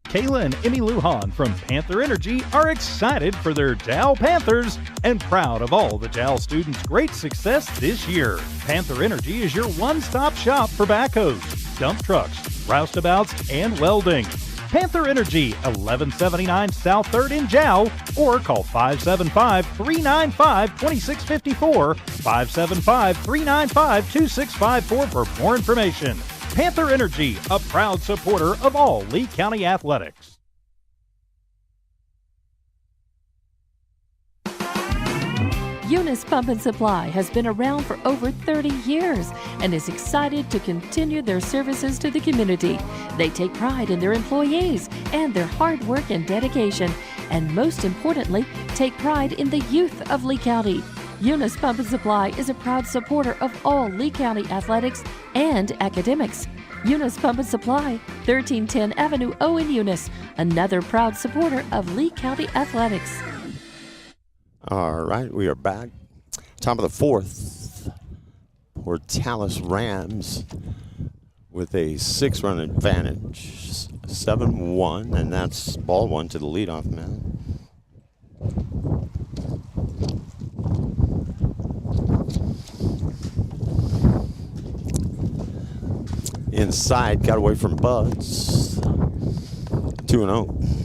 Kayla and Emmy Lujan from Panther Energy are excited for their Jal Panthers and proud of all the Jal students' great success this year. Panther Energy is your one-stop shop for backhoes, dump trucks, roustabouts, and welding. Panther Energy, 1179 South 3rd in Jal, or call 575-395-2654, 575-395-2654 for more information. Panther Energy, a proud supporter of all Lee County athletics. Eunice Pump and Supply has been around for over 30 years and is excited to continue their services to the community. They take pride in their employees and their hard work and dedication, and most importantly, take pride in the youth of Lee County. Eunice Pump and Supply is a proud supporter of all Lee County athletics and academics. Eunice Pump and Supply, 1310 Avenue O in Eunice, another proud supporter of Lee County athletics. All right, we are back. Top of the 4th. Portales Rams with a 6-run advantage. 7-1, and that's ball 1 to the leadoff man. inside, got away from Buds. 2-0.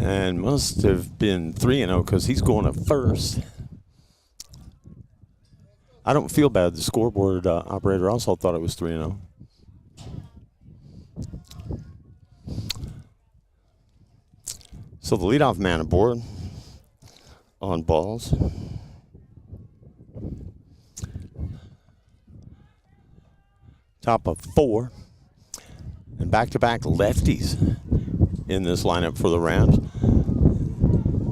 And must have been 3-0 because he's going to first. I don't feel bad. The scoreboard operator also thought it was 3-0. So the leadoff man aboard on balls. Top of 4. And back-to-back lefties in this lineup for the Rams.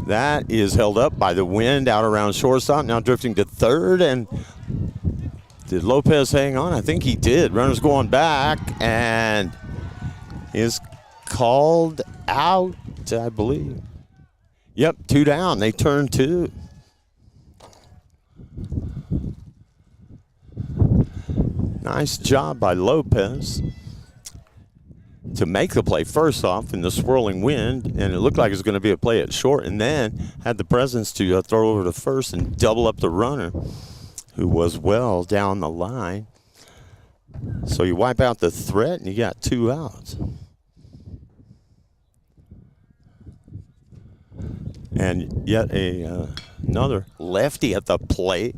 That is held up by the wind out around shortstop. Now drifting to third. And did Lopez hang on? I think he did. Runner's going back and is called out, I believe. Yep, 2 down. They turn 2. Nice job by Lopez to make the play first off in the swirling wind, and it looked like it was going to be a play at short, and then had the presence to throw over to first and double up the runner, who was well down the line. So you wipe out the threat, and you got 2 outs. And yet another lefty at the plate.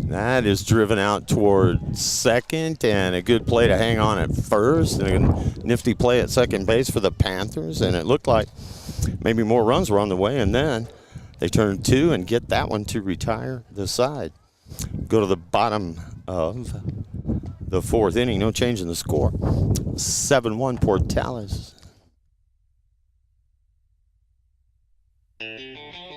That is driven out toward second, and a good play to hang on at first, and a nifty play at second base for the Panthers, and it looked like maybe more runs were on the way, and then they turn 2 and get that one to retire the side. Go to the bottom of the 4th inning, no change in the score. 7-1 Portales.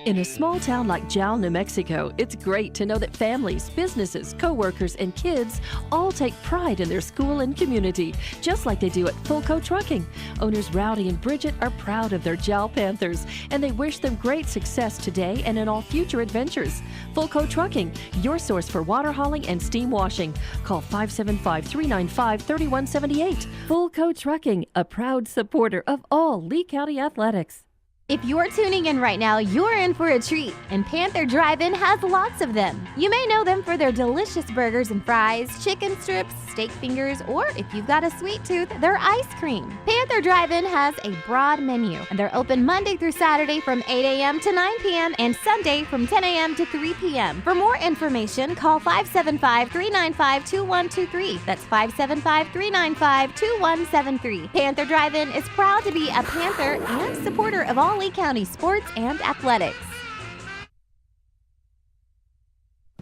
In a small town like Jal, New Mexico, it's great to know that families, businesses, co-workers, and kids all take pride in their school and community, just like they do at Fulco Trucking. Owners Rowdy and Bridget are proud of their Jal Panthers, and they wish them great success today and in all future adventures. Fulco Trucking, your source for water hauling and steam washing. Call 575-395-3178. Fulco Trucking, a proud supporter of all Lee County athletics. If you're tuning in right now, you're in for a treat, and Panther Drive-In has lots of them. You may know them for their delicious burgers and fries, chicken strips, steak fingers, or if you've got a sweet tooth, their ice cream. Panther Drive-In has a broad menu, and they're open Monday through Saturday from 8 a.m. to 9 p.m. and Sunday from 10 a.m. to 3 p.m. For more information, call 575-395-2123. That's 575-395-2173. Panther Drive-In is proud to be a Panther and supporter of all Lee County sports and athletics.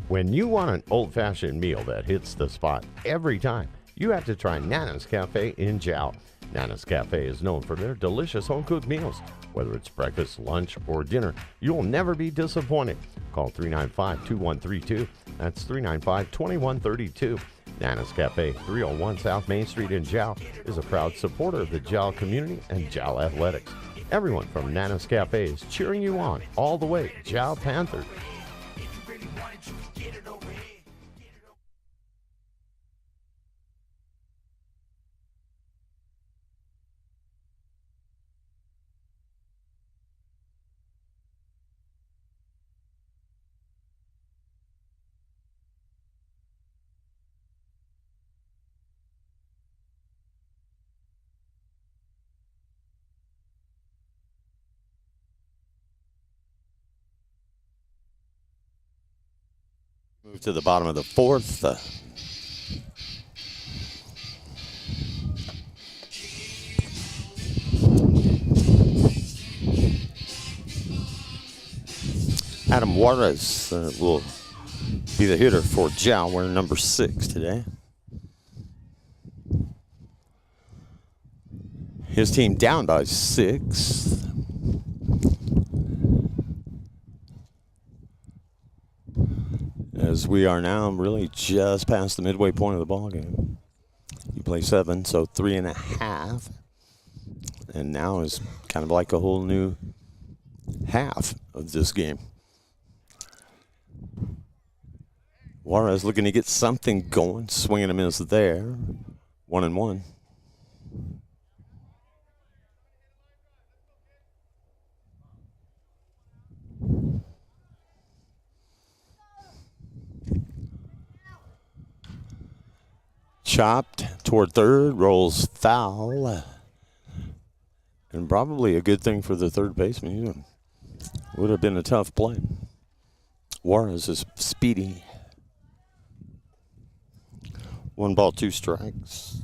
When you want an old-fashioned meal that hits the spot every time, you have to try Nana's Cafe in Jal. Nana's Cafe is known for their delicious home-cooked meals. Whether it's breakfast, lunch, or dinner, you'll never be disappointed. Call 395-2132. That's 395-2132. Nana's Cafe, 301 South Main Street in Jal, is a proud supporter of the Jal community and Jal athletics. Everyone from Nana's Cafe is cheering you on all the way. Jal Panthers. Move to the bottom of the 4th. Adam Juarez will be the hitter for Jal, wearing number 6 today. His team down by 6. As we are now really just past the midway point of the ball game. You play 7, so 3.5. And now is kind of like a whole new half of this game. Juarez looking to get something going. Swinging a miss there. 1-1. Chopped toward third, rolls foul. And probably a good thing for the third baseman. Would have been a tough play. Juarez is speedy. 1 ball, 2 strikes.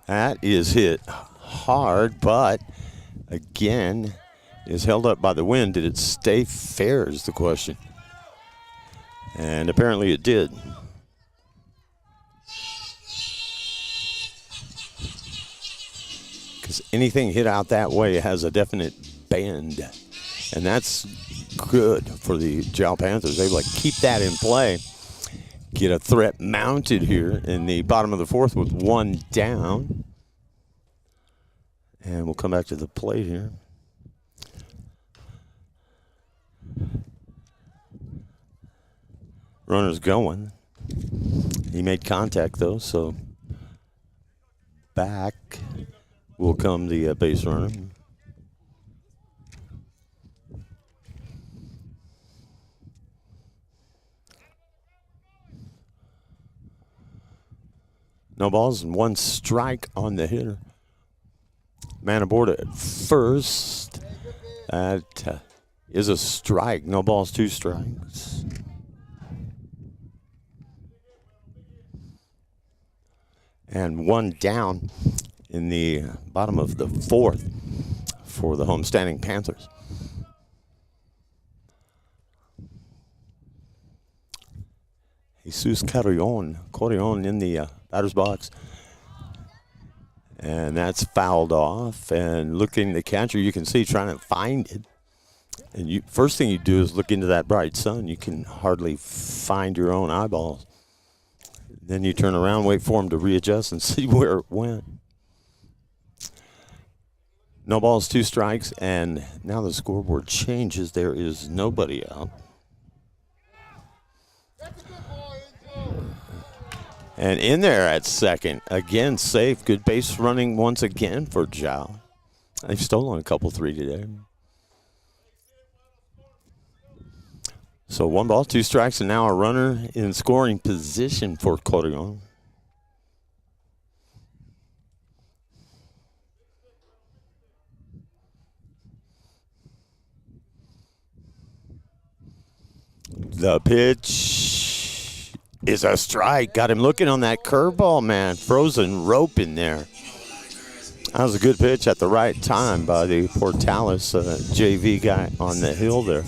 That is hit hard, but again, is held up by the wind. Did it stay fair is the question. And apparently it did. Because anything hit out that way has a definite bend. And that's good for the Jal Panthers. They like keep that in play. Get a threat mounted here in the bottom of the fourth with 1 down. And we'll come back to the plate here. Runner's going. He made contact though, so back will come the base runner. No balls and 1 strike on the hitter. Man aboard at first. That is a strike. No balls, 2 strikes. And 1 down in the bottom of the fourth for the homestanding Panthers. Jesus Correon in the batter's box. And that's fouled off. And looking, the catcher, you can see trying to find it. And first thing you do is look into that bright sun. You can hardly find your own eyeballs. Then you turn around, wait for him to readjust and see where it went. No balls, 2 strikes, and now the scoreboard changes. There is nobody out. And in there at second, again safe. Good base running once again for Jal. They've stolen a couple 3 today. So 1 ball, 2 strikes, and now a runner in scoring position for Correon. The pitch is a strike. Got him looking on that curveball, man. Frozen rope in there. That was a good pitch at the right time by the Portales JV guy on the hill there.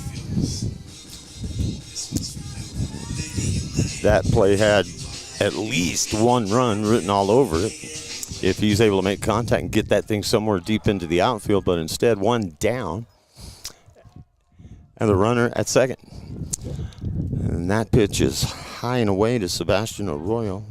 That play had at least 1 run written all over it if he's able to make contact and get that thing somewhere deep into the outfield, but instead 1 down and the runner at second. And that pitch is high and away to Sebastian Arroyo.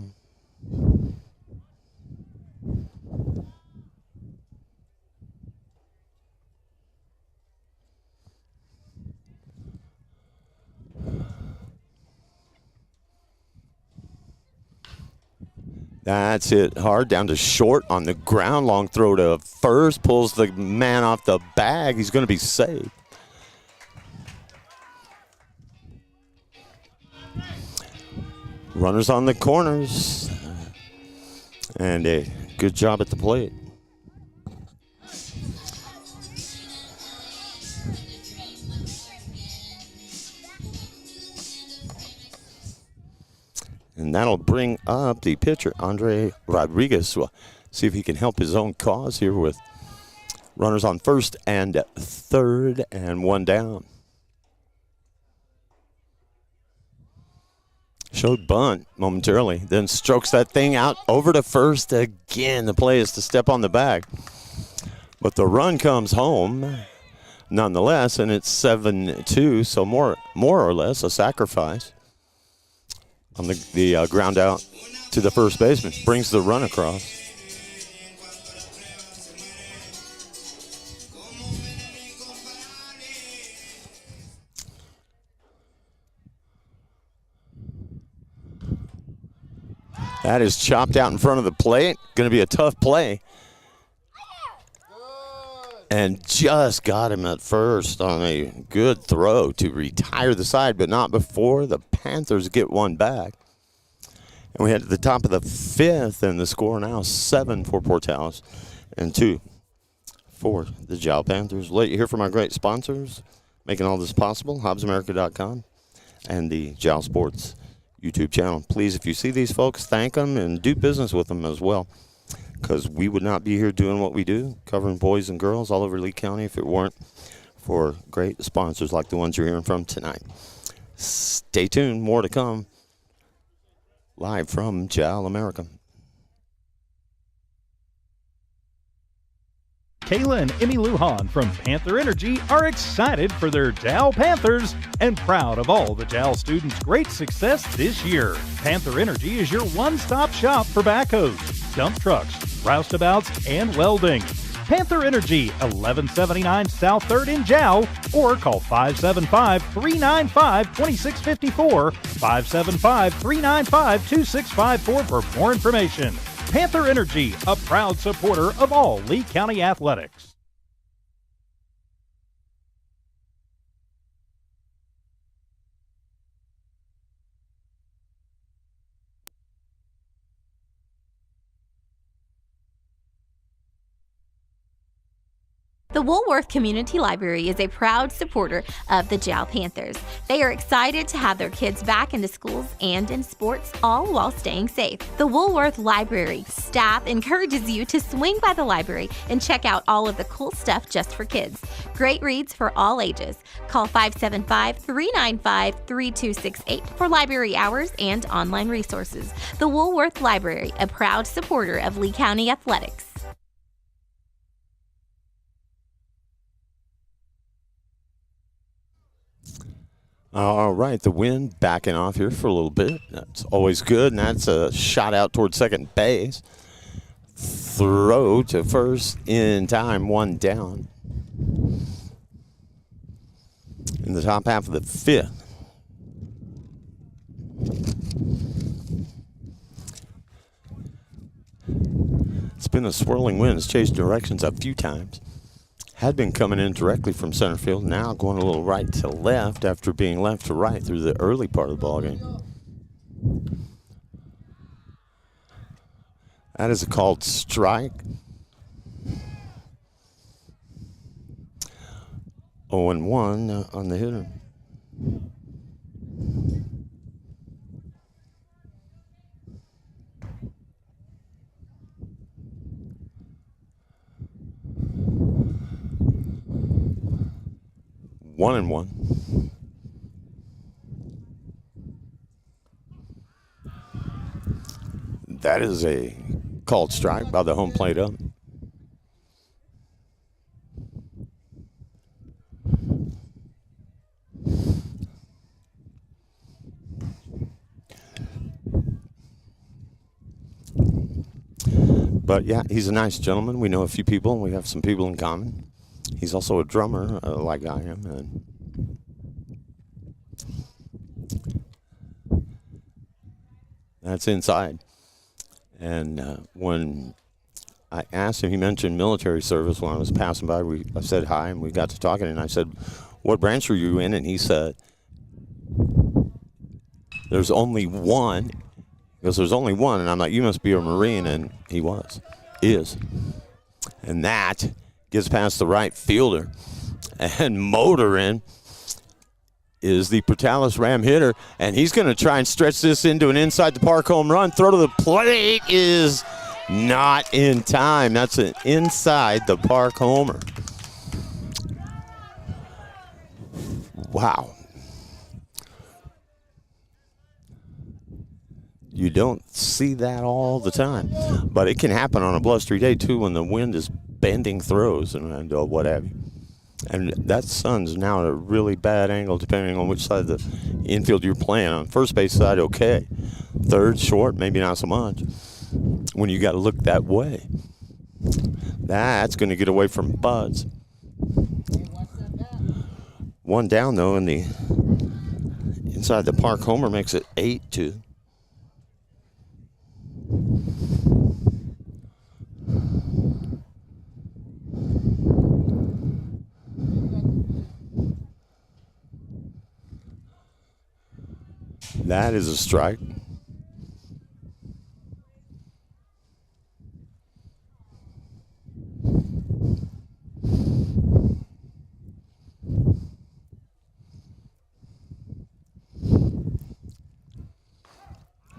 That's it hard down to short on the ground. Long throw to first. Pulls the man off the bag. He's going to be safe. Runners on the corners. And a good job at the plate. And that'll bring up the pitcher, Andre Rodriguez. We'll see if he can help his own cause here with runners on first and third and 1 down. Showed bunt momentarily, then strokes that thing out over to first again. The play is to step on the bag. But the run comes home nonetheless, and it's 7-2, so more or less a sacrifice on the ground out to the first baseman. Brings the run across. That is chopped out in front of the plate. Going to be a tough play. And just got him at first on a good throw to retire the side, but not before the Panthers get one back. And we head to the top of the fifth, and the score now 7 for Portales and 2 for the Jal Panthers. Let you hear from our great sponsors making all this possible, HobbsAmerica.com and the Jal Sports YouTube channel. Please, if you see these folks, thank them and do business with them as well, because we would not be here doing what we do, covering boys and girls all over Lee County, if it weren't for great sponsors like the ones you're hearing from tonight. Stay tuned, more to come live from Jal America. Kayla and Emmy Lujan from Panther Energy are excited for their Jal Panthers and proud of all the Jal students' great success this year. Panther Energy is your one-stop shop for backhoes, dump trucks, roustabouts, and welding. Panther Energy, 1179 South 3rd in Jal, or call 575-395-2654, 575-395-2654 for more information. Panther Energy, a proud supporter of all Lee County athletics. The Woolworth Community Library is a proud supporter of the Jal Panthers. They are excited to have their kids back into schools and in sports, all while staying safe. The Woolworth Library staff encourages you to swing by the library and check out all of the cool stuff just for kids. Great reads for all ages. Call 575-395-3268 for library hours and online resources. The Woolworth Library, a proud supporter of Lee County athletics. All right, the wind backing off here for a little bit. That's always good, and that's a shot out towards second base. Throw to first in time, one down. In the top half of the fifth. It's been a swirling wind. It's changed directions a few times. Had been coming in directly from center field, now going a little right to left after being left to right through the early part of the ballgame. That is a called strike. 0-1 on the hitter. One and one. That is a called strike by the home plate up. But yeah, he's a nice gentleman. We know a few people, and we have some people in common. He's also a drummer, like I am, and that's inside. And when I asked him, he mentioned military service when I was passing by. I said hi, and we got to talking, and I said, "What branch are you in?" And he said, "There's only one." He goes, "There's only one," and I'm like, "You must be a Marine," and he is. And that gets past the right fielder, and motoring is the Portales Ram hitter, and he's going to try and stretch this into an inside the park home run. Throw to the plate is not in time. That's an inside the park homer. Wow. You don't see that all the time, but it can happen on a blustery day too when the wind is bending throws and what have you. And that sun's now at a really bad angle depending on which side of the infield you're playing on. First base side, okay. Third, short, maybe not so much. When you got to look that way, that's going to get away from Buds. One down, though, in the inside the park homer makes it 8-2. That is a strike.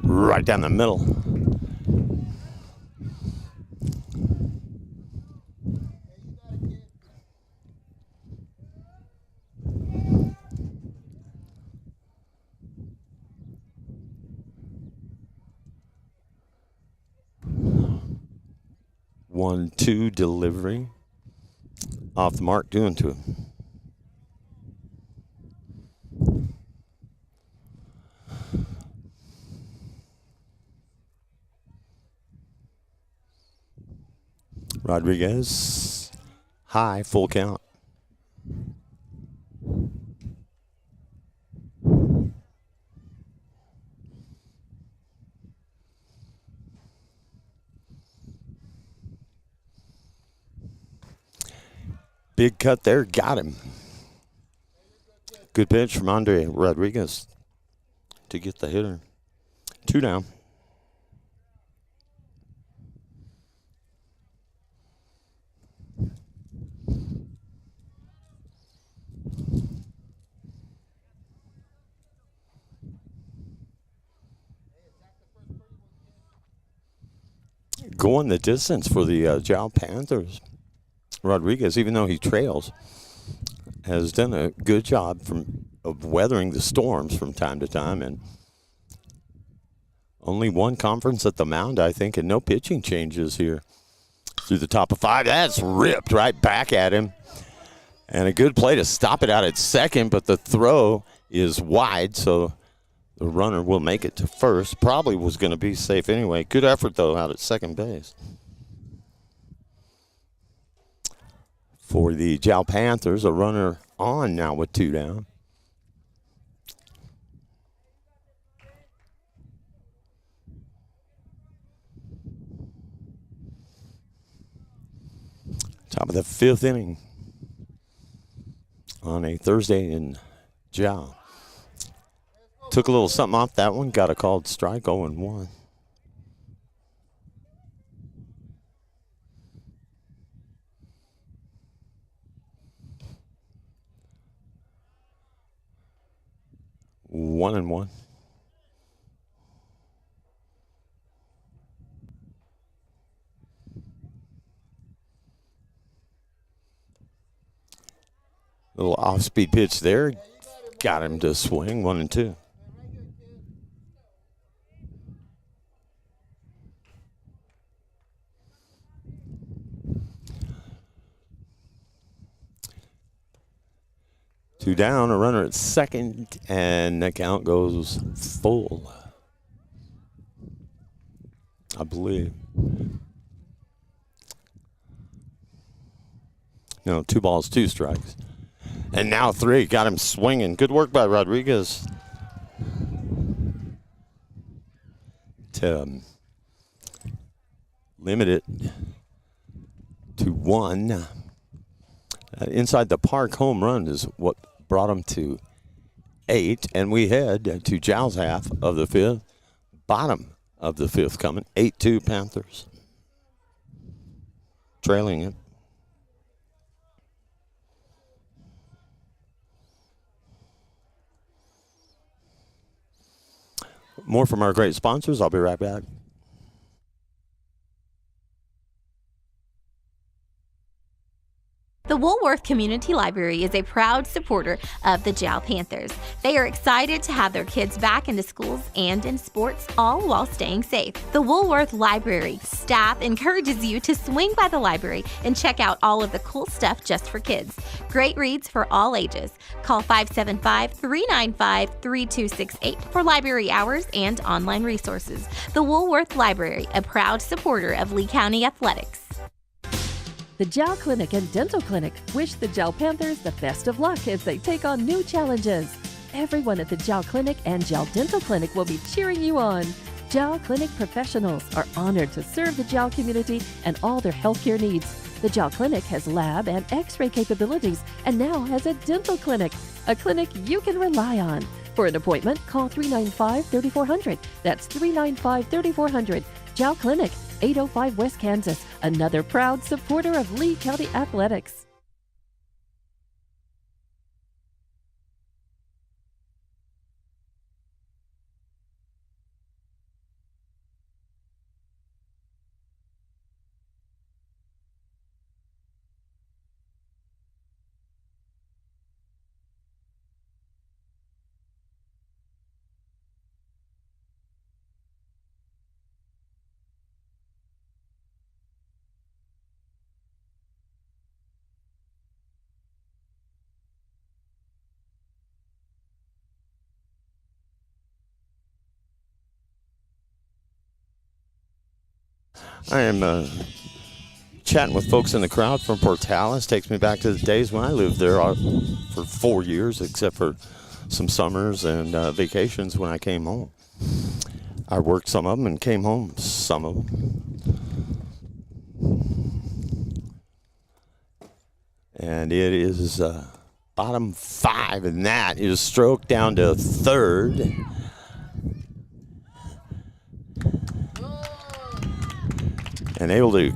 Right down the middle. One, two, delivery. Off the mark, doing to him. Rodriguez, high, full count. Big cut there, got him. Good pitch from Andre Rodriguez to get the hitter. 2 down. Going the distance for the Jal Panthers. Rodriguez, even though he trails, has done a good job of weathering the storms from time to time, and only one conference at the mound, I think, and no pitching changes here. Through the top of 5, that's ripped right back at him, and a good play to stop it out at second, but the throw is wide, so the runner will make it to first. Probably was going to be safe anyway. Good effort, though, out at second base. For the Jal Panthers, a runner on now with 2 down. Top of the 5th inning on a Thursday in Jal. Took a little something off that one, got a called strike, 0-1. One and one. Little off-speed pitch there. Got him to swing. 1-2. Two down, a runner at second, and the count goes full, I believe. No, 2 balls, 2 strikes. And now 3, got him swinging. Good work by Rodriguez to limit it to 1. Inside the park home run is what brought him to 8, and we head to Jal's half of the 5th, bottom of the 5th coming, 8-2 Panthers, trailing it. More from our great sponsors. I'll be right back. The Woolworth Community Library is a proud supporter of the Jal Panthers. They are excited to have their kids back into schools and in sports, all while staying safe. The Woolworth Library staff encourages you to swing by the library and check out all of the cool stuff just for kids. Great reads for all ages. Call 575-395-3268 for library hours and online resources. The Woolworth Library, a proud supporter of Lee County Athletics. The Jal Clinic and Dental Clinic wish the Jal Panthers the best of luck as they take on new challenges. Everyone at the Jal Clinic and Jal Dental Clinic will be cheering you on. Jal Clinic professionals are honored to serve the Jal community and all their healthcare needs. The Jal Clinic has lab and x-ray capabilities and now has a dental clinic, a clinic you can rely on. For an appointment, call 395-3400. That's 395-3400. Jal Clinic, 805 West Kansas, another proud supporter of Lee County Athletics. I am chatting with folks in the crowd from Portales. Takes me back to the days when I lived there for 4 years, except for some summers and vacations when I came home. I worked some of them and came home some of them. And it is bottom 5, and that is stroked down to third. And able to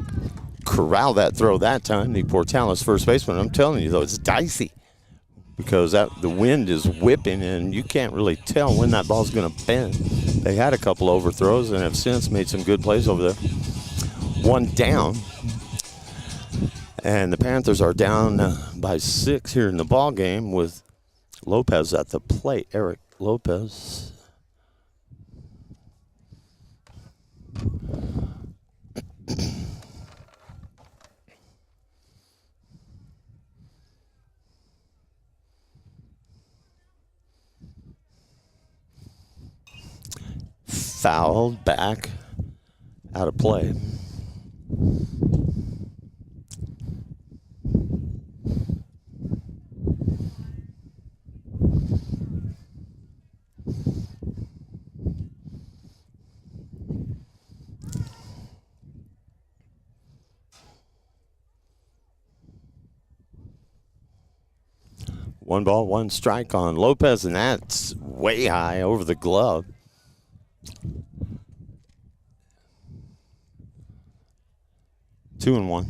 corral that throw that time, the Portales first baseman. I'm telling you, though, it's dicey because the wind is whipping, and you can't really tell when that ball's going to bend. They had a couple overthrows and have since made some good plays over there. One down, and the Panthers are down by 6 here in the ball game with Lopez at the plate. Eric Lopez. Fouled back, out of play. One ball, one strike on Lopez, and that's way high over the glove. Two and one.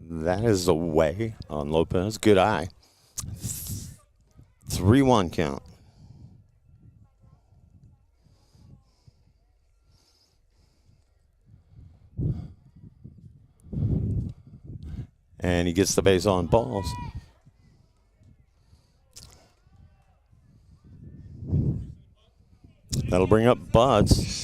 That is away on Lopez. Good eye. 3-1 count. And he gets the base on balls. That'll bring up Buds.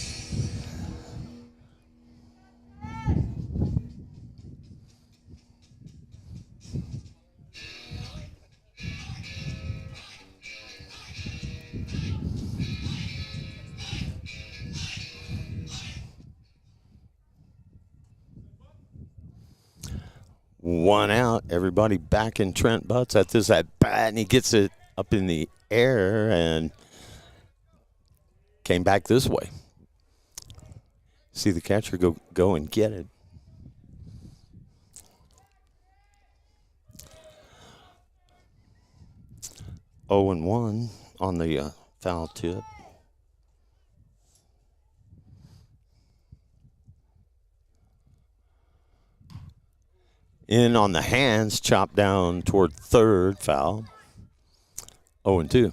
One out. Everybody back in Trent Butts at this at bat, and he gets it up in the air and came back this way. See the catcher go and get it. Oh and 1 on the foul tip. In on the hands, chopped down toward third, foul. 0-2.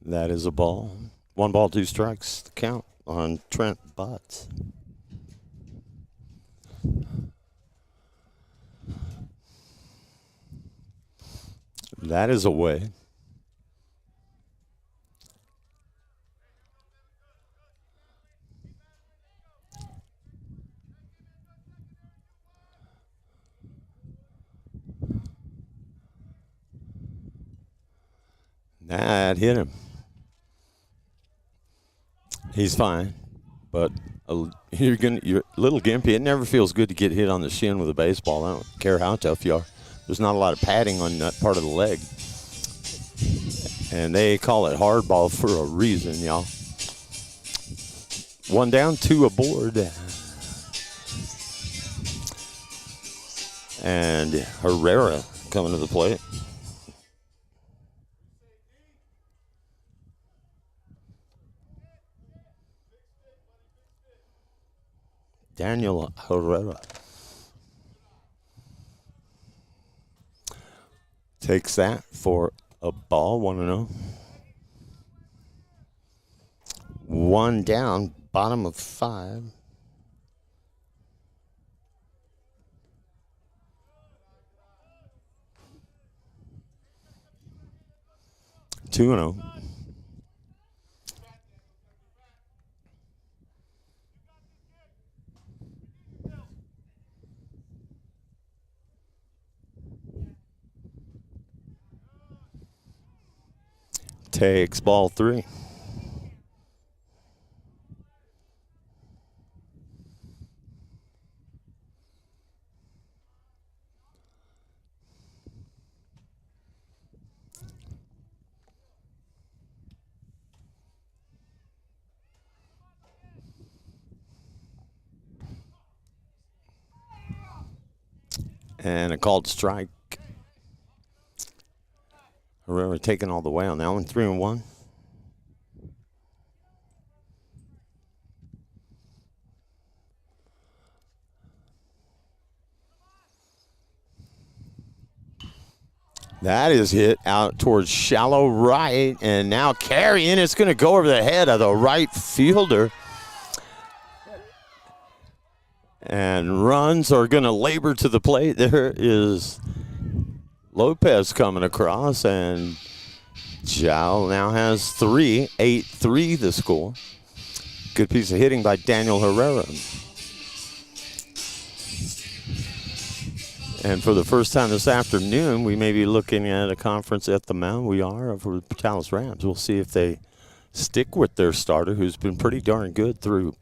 That is a ball. 1 ball, 2 strikes. The count on Trent Butts. That is away. That hit him. He's fine, but you're a little gimpy. It never feels good to get hit on the shin with a baseball. I don't care how tough you are. There's not a lot of padding on that part of the leg. And they call it hardball for a reason, y'all. 1 down, 2 aboard. And Herrera coming to the plate. Daniel Herrera takes that for a ball, 1-0. 1 down, bottom of 5. Two and 0. Takes ball 3. And a called strike. Herrera taking all the way on that one. 3-1. That is hit out towards shallow right, and now carrying. It's going to go over the head of the right fielder. And runs are going to labor to the plate. There is Lopez coming across, and Jal now has 3, 8-3 the score. Good piece of hitting by Daniel Herrera. And for the first time this afternoon, we may be looking at a conference at the mound. We are for the Portales Rams. We'll see if they stick with their starter, who's been pretty darn good through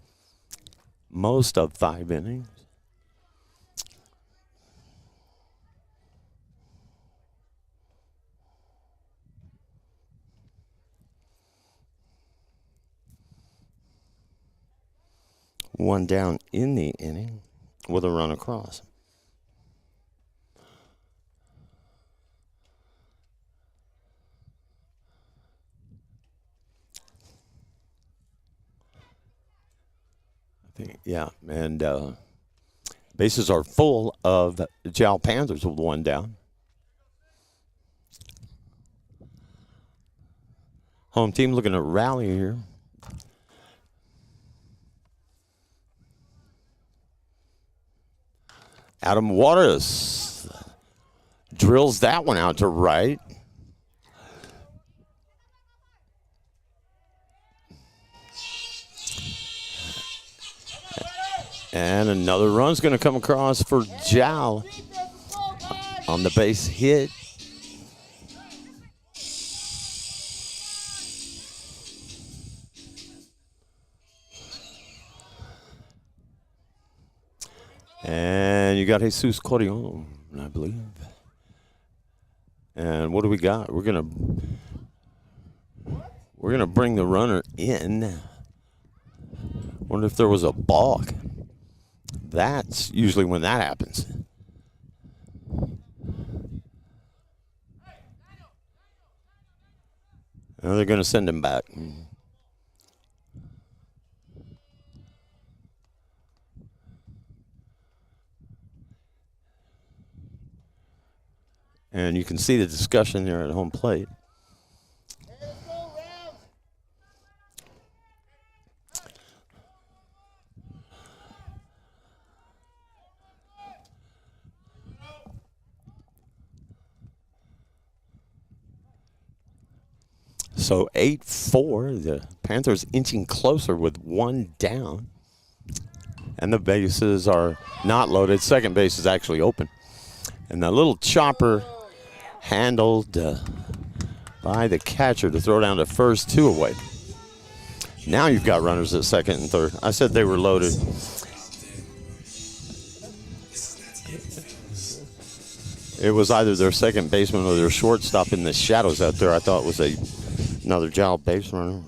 most of 5 innings. One down in the inning with a run across. Yeah, and bases are full of Jal Panthers with 1 down. Home team looking to rally here. Adam Juarez drills that one out to right. And another run's going to come across for Jal on the base hit. And you got Jesus Corion, I believe. And what do we got? We're We're going to bring the runner in. Wonder if there was a balk. That's usually when that happens. Now they're going to send him back. And you can see the discussion there at home plate. So 8-4, the Panthers inching closer with one down. And the bases are not loaded. Second base is actually open. And the little chopper handled by the catcher to throw down to first, 2 away. Now you've got runners at second and third. I said they were loaded. It was either their second baseman or their shortstop in the shadows out there. I thought it was another Jal base runner.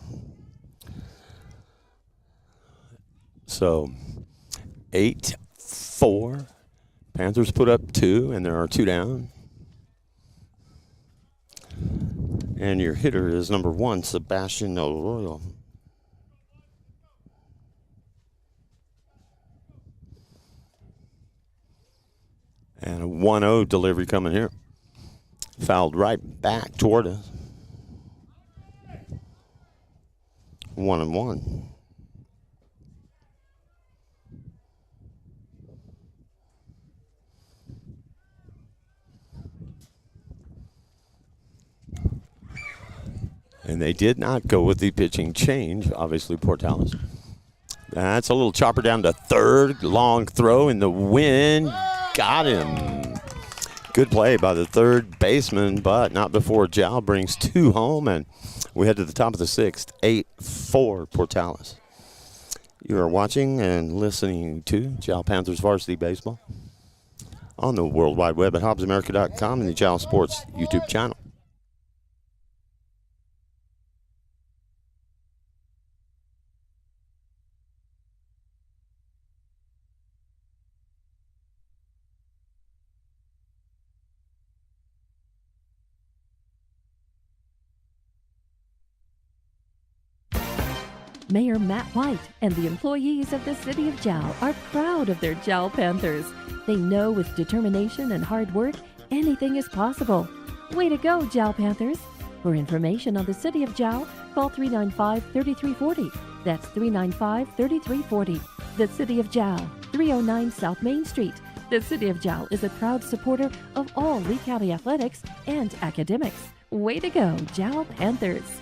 So 8-4. Panthers put up 2, and there are 2 down. And your hitter is number 1, Sebastian Arroyo. And a 1-0 delivery coming here. Fouled right back toward us. 1-1. And they did not go with the pitching change, obviously, Portales. That's a little chopper down to third. Long throw in the wind. Got him. Good play by the third baseman, but not before Jal brings 2 home, and we head to the top of the 6th. 8-4 Portales. You are watching and listening to Jal Panthers Varsity Baseball on the World Wide Web at HobbsAmerica.com and the Jal Sports YouTube channel. Mayor Matt White and the employees of the City of Jal are proud of their Jal Panthers. They know with determination and hard work, anything is possible. Way to go, Jal Panthers! For information on the City of Jal, call 395-3340. That's 395-3340. The City of Jal, 309 South Main Street. The City of Jal is a proud supporter of all Lee County athletics and academics. Way to go, Jal Panthers!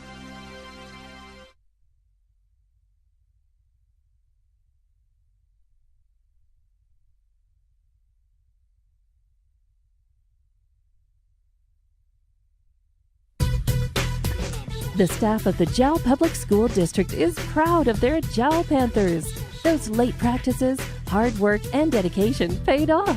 The staff of the Jal Public School District is proud of their Jal Panthers. Those late practices, hard work, and dedication paid off.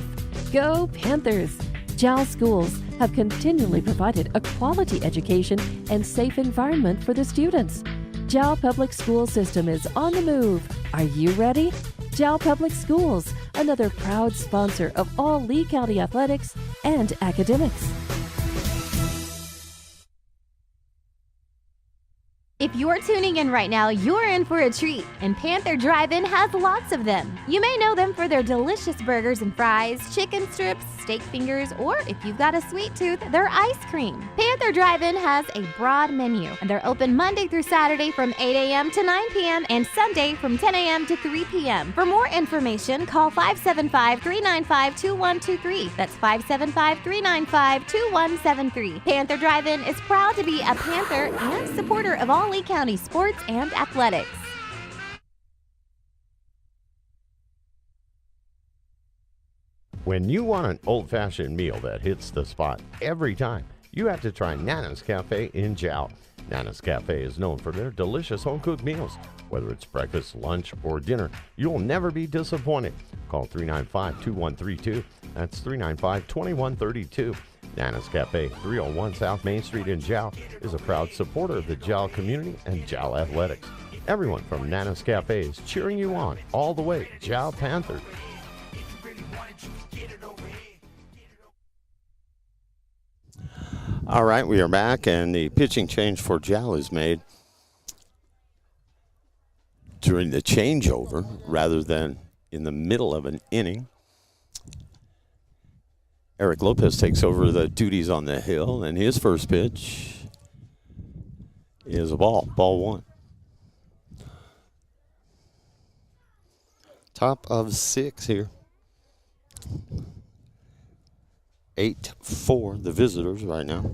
Go Panthers! Jal schools have continually provided a quality education and safe environment for the students. Jal Public School System is on the move. Are you ready? Jal Public Schools, another proud sponsor of all Lee County athletics and academics. If you're tuning in right now, you're in for a treat, and Panther Drive-In has lots of them. You may know them for their delicious burgers and fries, chicken strips, steak fingers, or if you've got a sweet tooth, their ice cream. Panther Drive-In has a broad menu, and they're open Monday through Saturday from 8 a.m. to 9 p.m. and Sunday from 10 a.m. to 3 p.m. For more information, call 575-395-2123. That's 575-395-2173. Panther Drive-In is proud to be a Panther and supporter of all Lee County sports and athletics. When you want an old-fashioned meal that hits the spot every time, you have to try Nana's Cafe in Jal. Nana's Cafe is known for their delicious home-cooked meals. Whether it's breakfast, lunch, or dinner, you'll never be disappointed. Call 395-2132. That's 395-2132. Nana's Cafe, 301 South Main Street in Jal, is a proud supporter of the Jal community and Jal athletics. Everyone from Nana's Cafe is cheering you on all the way. Jal Panthers. All right, we are back, and the pitching change for Jal is made during the changeover rather than in the middle of an inning. Eric Lopez takes over the duties on the hill, and his first pitch is a ball 1. Top of 6 here. 8-4, the visitors right now.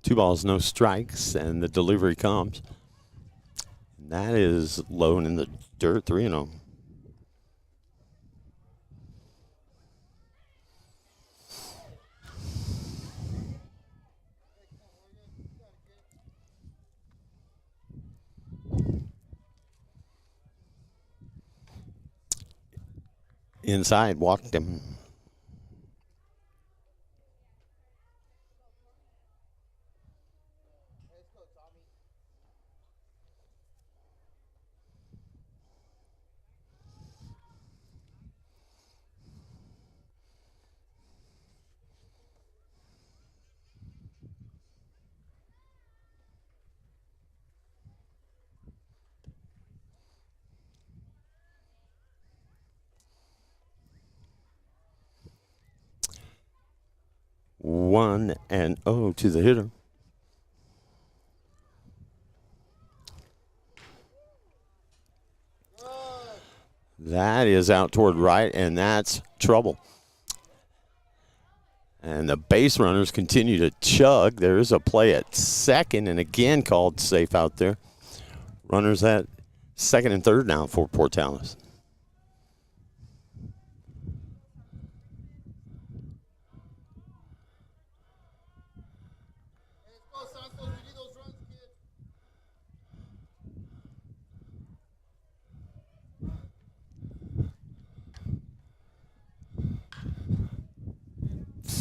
Two balls, no strikes, and the delivery comes. That is low and in the dirt, 3-0. Inside, walked him. One and 0 to the hitter. That is out toward right, and that's trouble. And the base runners continue to chug. There is a play at second, and again called safe out there. Runners at second and third now for Portales.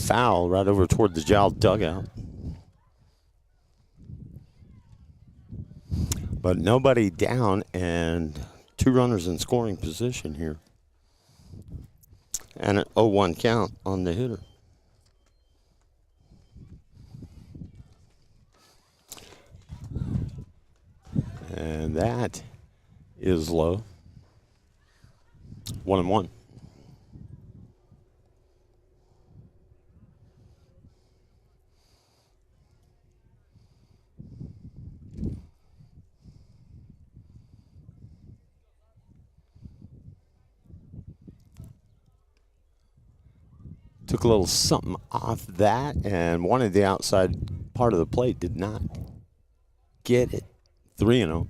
Foul right over toward the Jal dugout. But nobody down and 2 runners in scoring position here. And an 0-1 count on the hitter. And that is low. 1-1. Took a little something off that and wanted the outside part of the plate. Did not get it. 3-0.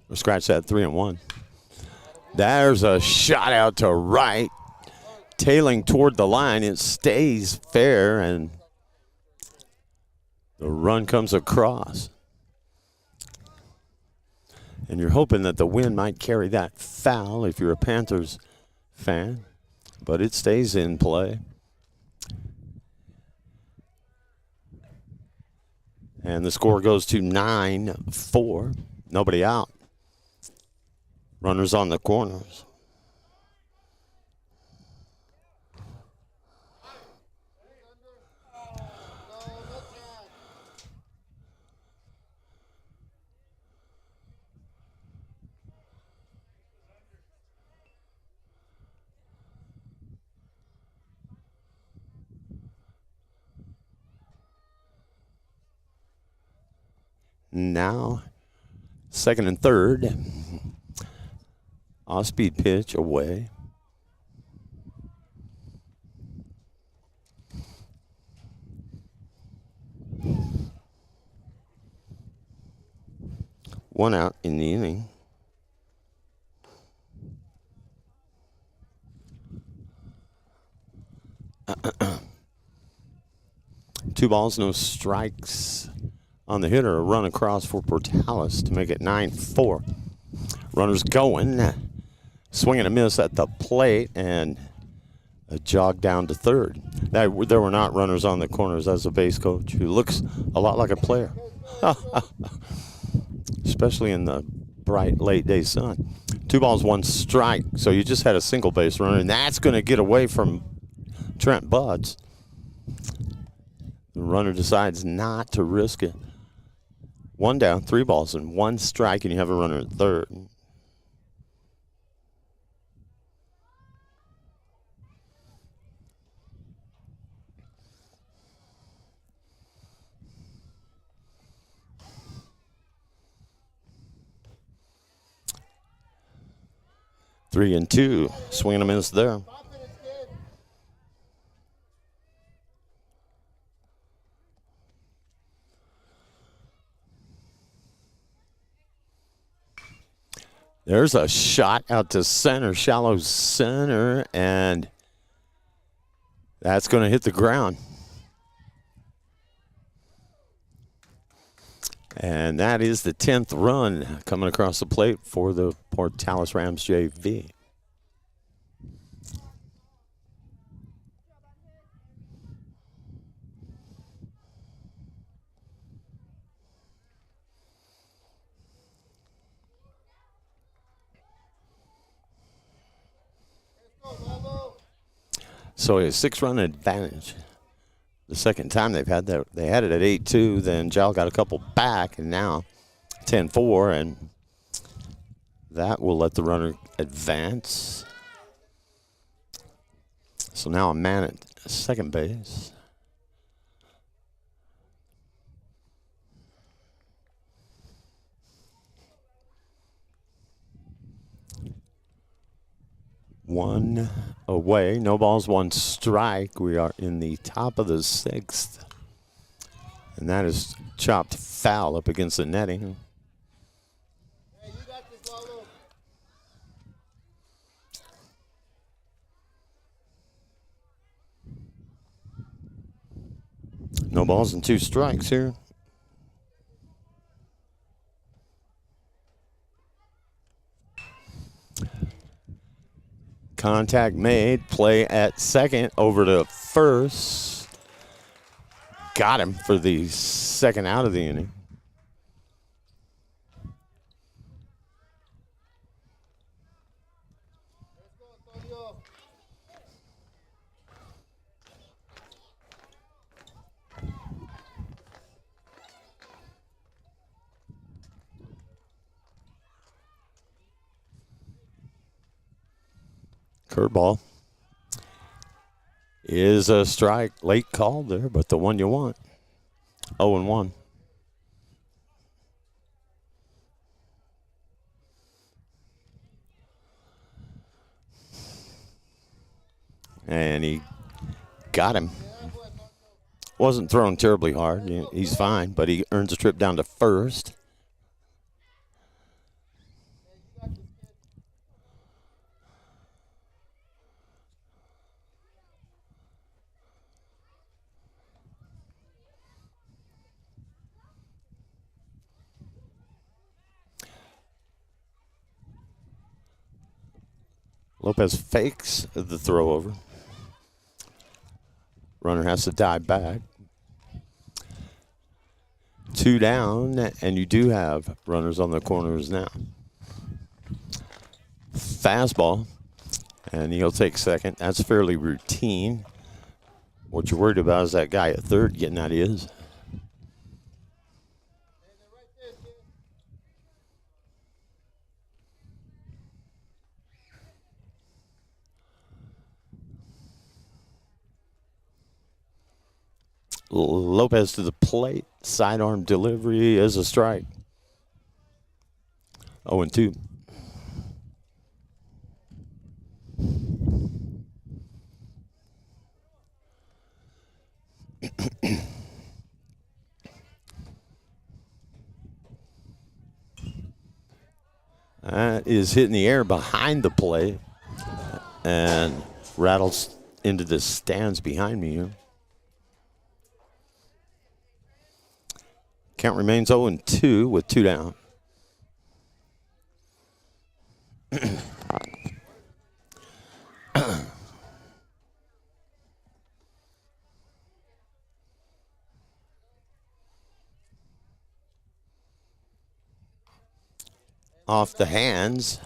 We'll scratch that. 3-1. There's a shot out to right. Tailing toward the line. It stays fair, and the run comes across. And you're hoping that the wind might carry that foul if you're a Panthers fan, but it stays in play. And the score goes to 9-4. Nobody out. Runners on the corners. Now, second and third. Off-speed pitch away. One out in the inning. 2 balls, no strikes on the hitter. A run across for Portales to make it 9-4. Runners going. Swing and a miss at the plate, and a jog down to third. There were not runners on the corners. As a base coach who looks a lot like a player, especially in the bright late day sun. 2 balls, 1 strike. So you just had a single base runner, and that's going to get away from Trent Buds. The runner decides not to risk it. 1 down, 3 balls, and 1 strike, and you have a runner at third. Three and two, swing and a miss there. There's a shot out to center, shallow center, and that's going to hit the ground. And that is the 10th run coming across the plate for the Portales Rams JV. So a 6-run advantage. The second time they've had that, they had it at 8-2. Then Jal got a couple back, and now 10-4, and that will let the runner advance. So now a man at second base. One away, no balls, 1 strike. We are in the top of the 6th. And that is chopped foul up against the netting. Hey, you got this, Lalo. No balls and 2 strikes here. Contact made, play at second, over to first. Got him for the second out of the inning. Curveball is a strike. Late call there, but the one you want. 0-1. And he got him. Wasn't thrown terribly hard. He's fine, but he earns a trip down to first. Lopez fakes the throw over. Runner has to dive back. 2 down, and you do have runners on the corners now. Fastball, and he'll take second. That's fairly routine. What you're worried about is that guy at third getting out of his. Lopez to the plate. Sidearm delivery is a strike. 0-2. That is hitting the air behind the plate and rattles into the stands behind me here. Count remains 0-2 with 2 down. Off the hands.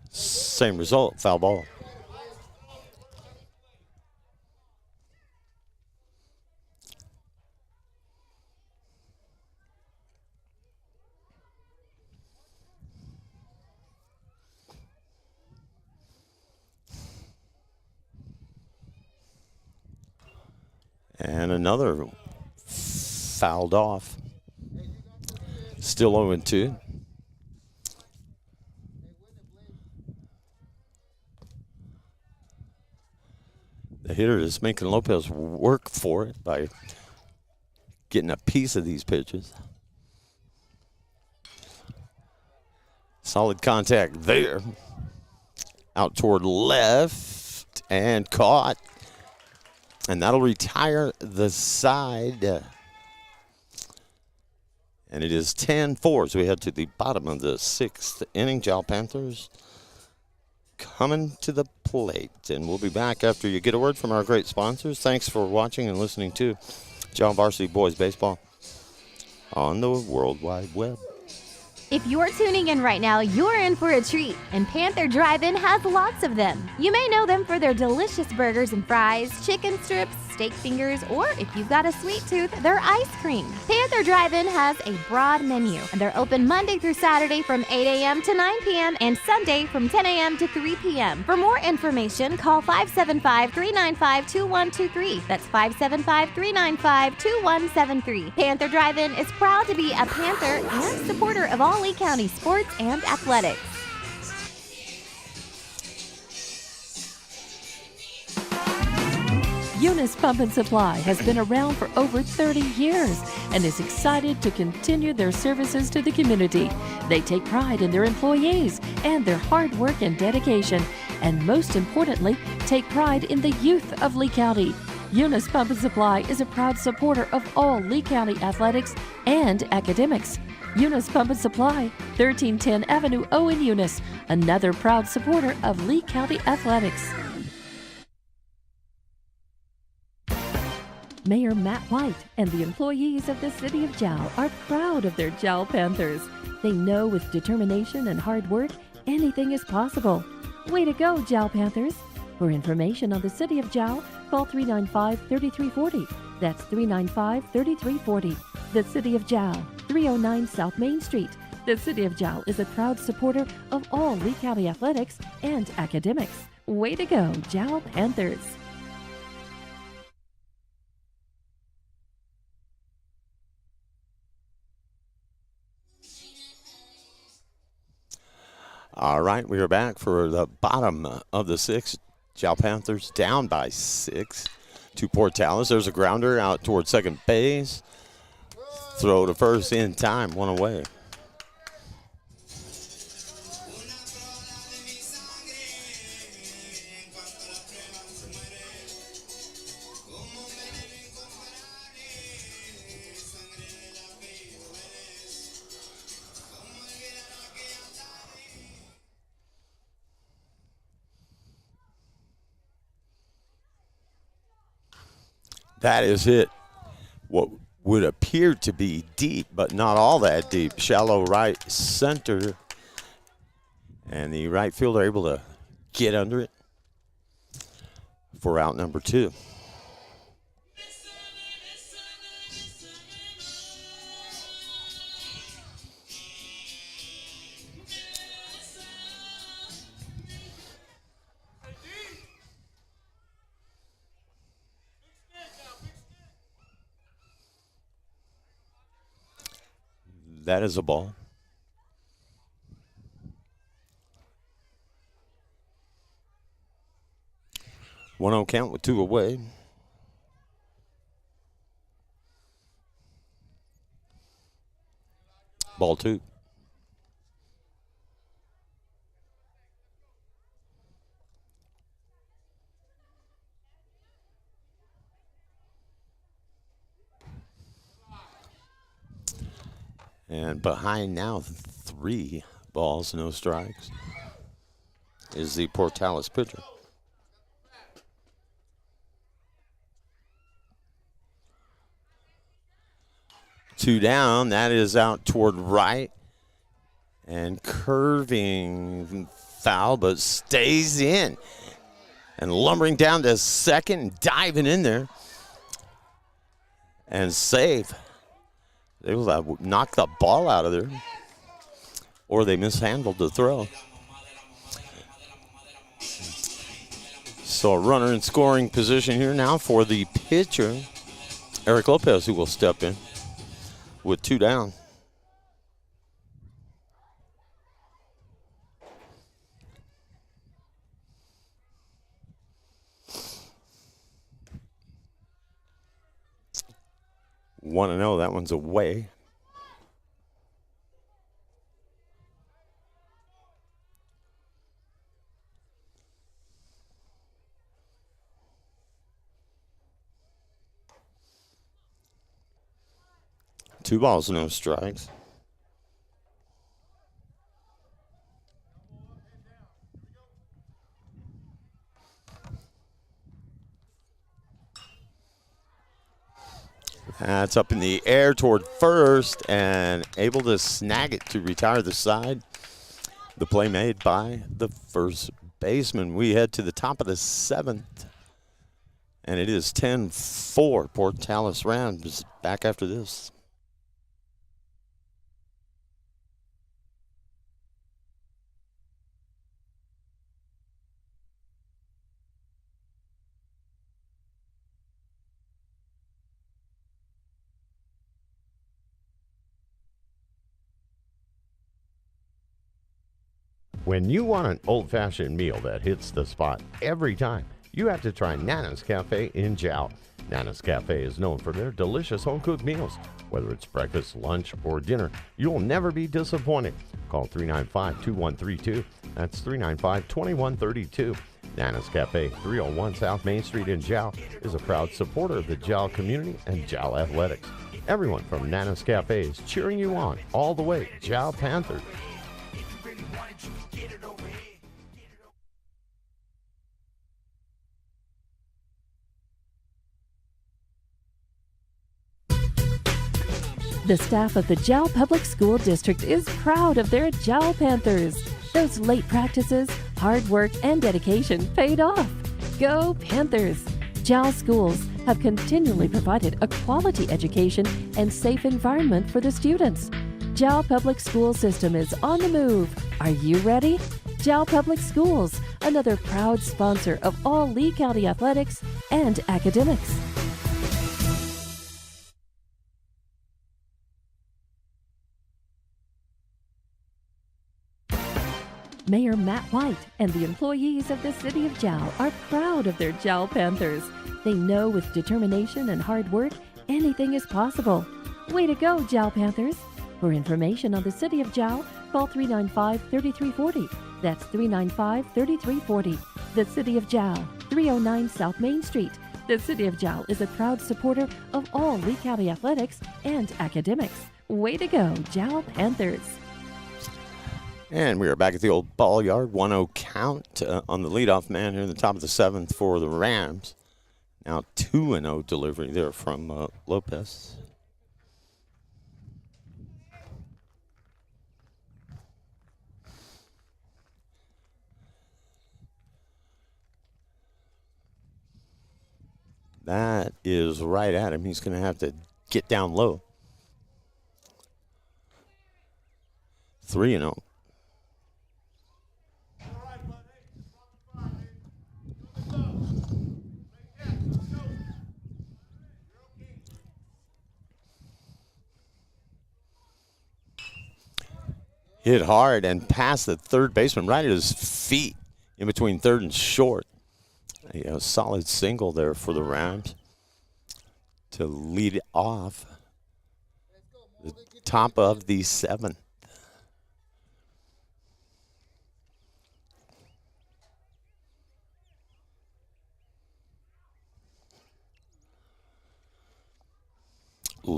Same result, foul ball. And another fouled off. Still 0-2. The hitter is making Lopez work for it by getting a piece of these pitches. Solid contact there. Out toward left and caught. And that'll retire the side. And it is 10-4 as we head to the bottom of the 6th inning. Jal Panthers coming to the plate. And we'll be back after you get a word from our great sponsors. Thanks for watching and listening to Jal Varsity Boys Baseball on the World Wide Web. If you're tuning in right now, you're in for a treat, and Panther Drive-In has lots of them. You may know them for their delicious burgers and fries, chicken strips, steak fingers, or if you've got a sweet tooth, their ice cream. Panther Drive-In has a broad menu, and they're open Monday through Saturday from 8 a.m. to 9 p.m. and Sunday from 10 a.m. to 3 p.m. For more information, call 575-395-2123. That's 575-395-2173. Panther Drive-In is proud to be a Panther and supporter of all Lee County sports and athletics. Eunice Pump and Supply has been around for over 30 years and is excited to continue their services to the community. They take pride in their employees and their hard work and dedication, and most importantly, take pride in the youth of Lee County. Eunice Pump and Supply is a proud supporter of all Lee County athletics and academics. Eunice Pump and Supply, 1310 Avenue O in Eunice, another proud supporter of Lee County athletics. Mayor Matt White and the employees of the City of Jal are proud of their Jal Panthers. They know with determination and hard work, anything is possible. Way to go, Jal Panthers! For information on the City of Jal, call 395-3340. That's 395-3340. The City of Jal, 309 South Main Street. The City of Jal is a proud supporter of all Lee County athletics and academics. Way to go, Jal Panthers! All right, we are back for the bottom of the 6th. Jal Panthers down by 6 to Portales. There's a grounder out toward second base. Throw to first in time, one away. That is hit what would appear to be deep, but not all that deep. Shallow right center. And the right fielder able to get under it for out number 2. That is a ball. 1-0 count with 2 away. Ball 2. And behind now, 3 balls, no strikes, is the Portales pitcher. Two down, that is out toward right. And curving foul, but stays in. And lumbering down to second, diving in there. And save. They will knock the ball out of there. Or they mishandled the throw. So a runner in scoring position here now for the pitcher, Eric Lopez, who will step in with 2 down. One and 0, that one's away. Two balls, no strikes. That's up in the air toward first and able to snag it to retire the side. The play made by the first baseman. We head to the top of the 7th. And it is 10-4. Portales Rams back after this. When you want an old-fashioned meal that hits the spot every time, you have to try Nana's Cafe in Jal. Nana's Cafe is known for their delicious home-cooked meals. Whether it's breakfast, lunch, or dinner, you'll never be disappointed. Call 395-2132. That's 395-2132. Nana's Cafe, 301 South Main Street in Jal, is a proud supporter of the Jal community and Jal athletics. Everyone from Nana's Cafe is cheering you on all the way. Jal Panthers. The staff of the Jal Public School District is proud of their Jal Panthers. Those late practices, hard work, and dedication paid off. Go Panthers! Jal schools have continually provided a quality education and safe environment for the students. Jal Public School System is on the move. Are you ready? Jal Public Schools, another proud sponsor of all Lee County athletics and academics. Mayor Matt White and the employees of the City of Jal are proud of their Jal Panthers. They know with determination and hard work, anything is possible. Way to go, Jal Panthers! For information on the City of Jal, call 395-3340. That's 395-3340. The City of Jal, 309 South Main Street. The City of Jal is a proud supporter of all Lee County athletics and academics. Way to go, Jal Panthers! And we are back at the old ball yard. 1-0 count on the leadoff man here in the top of the 7th for the Rams. Now 2-0 delivery there from Lopez. That is right at him. He's going to have to get down low. 3-0. Hit hard and past the third baseman, right at his feet, in between third and short. A solid single there for the Rams to lead off the top of the 7th.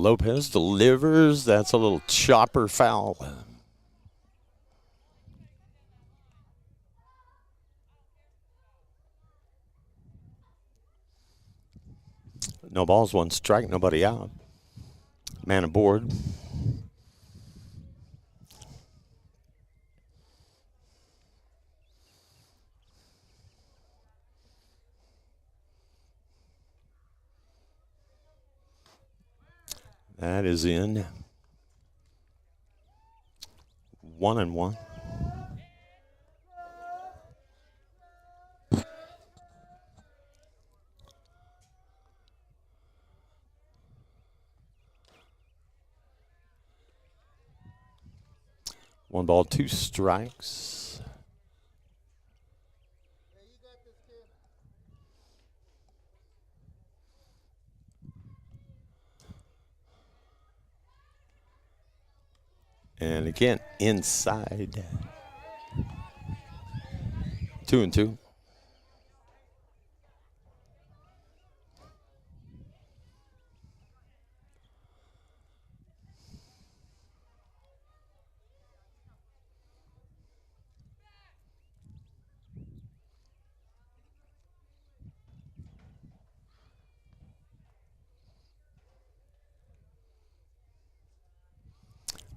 Lopez delivers. That's a little chopper foul. No balls, one strike, nobody out. Man aboard. That is in. 1-1. One ball, two strikes. And again, inside. 2-2.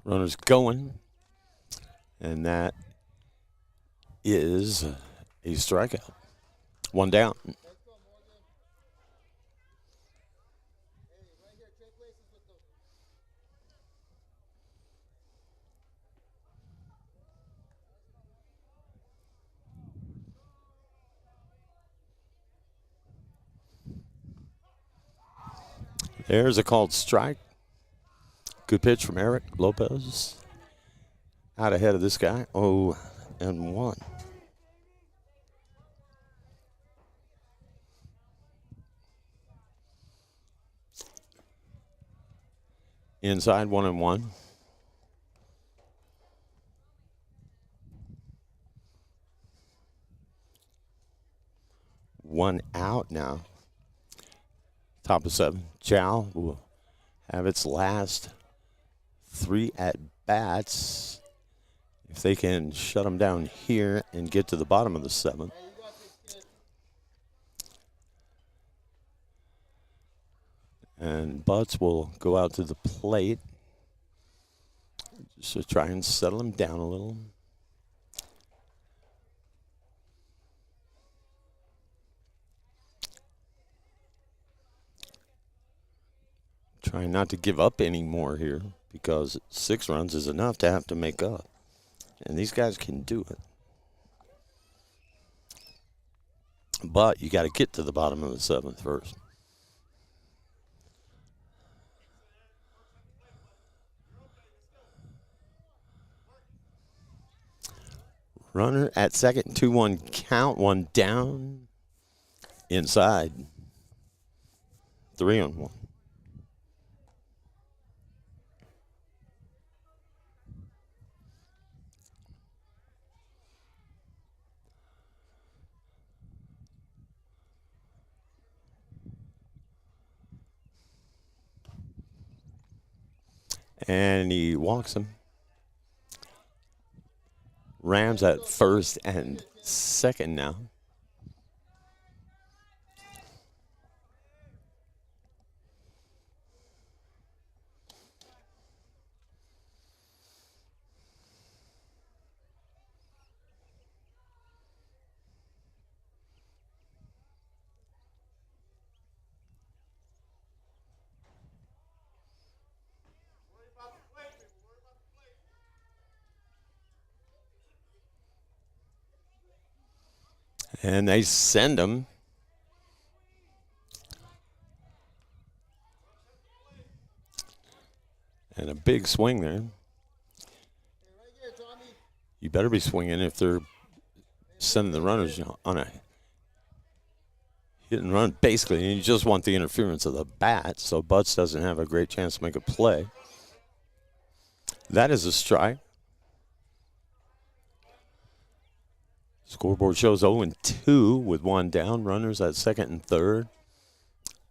Runners going, and that is a strikeout. One down. There's a called strike. Good pitch from Eric Lopez. Out ahead of this guy. 0-1. Inside, 1-1. One out now. Top of 7. Jal will have its last 3 at-bats. If they can shut them down here and get to the bottom of the 7th. And Butts will go out to the plate just to try and settle him down a little. Trying not to give up any more here, because 6 runs is enough to have to make up. And these guys can do it. But you got to get to the bottom of the 7th first. Runner at second, 2-1 count, one down. Inside. 3-1. And he walks him. Rams at first and second now. And they send him. And a big swing there. You better be swinging if they're sending the runners on a hit and run, basically. And you just want the interference of the bat, so Butts doesn't have a great chance to make a play. That is a strike. Scoreboard shows 0-2 with one down. Runners at second and third.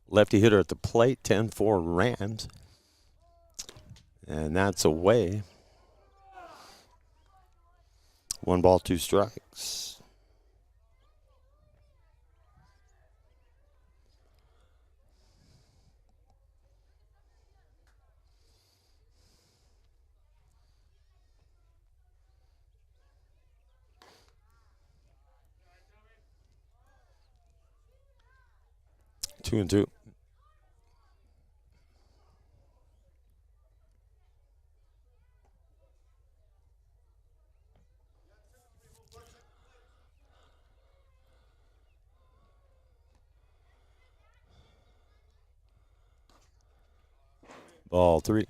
Lefty hitter at the plate, 10-4 Rams. And that's away. 1 ball, 2 strikes. Two and two. Ball 3.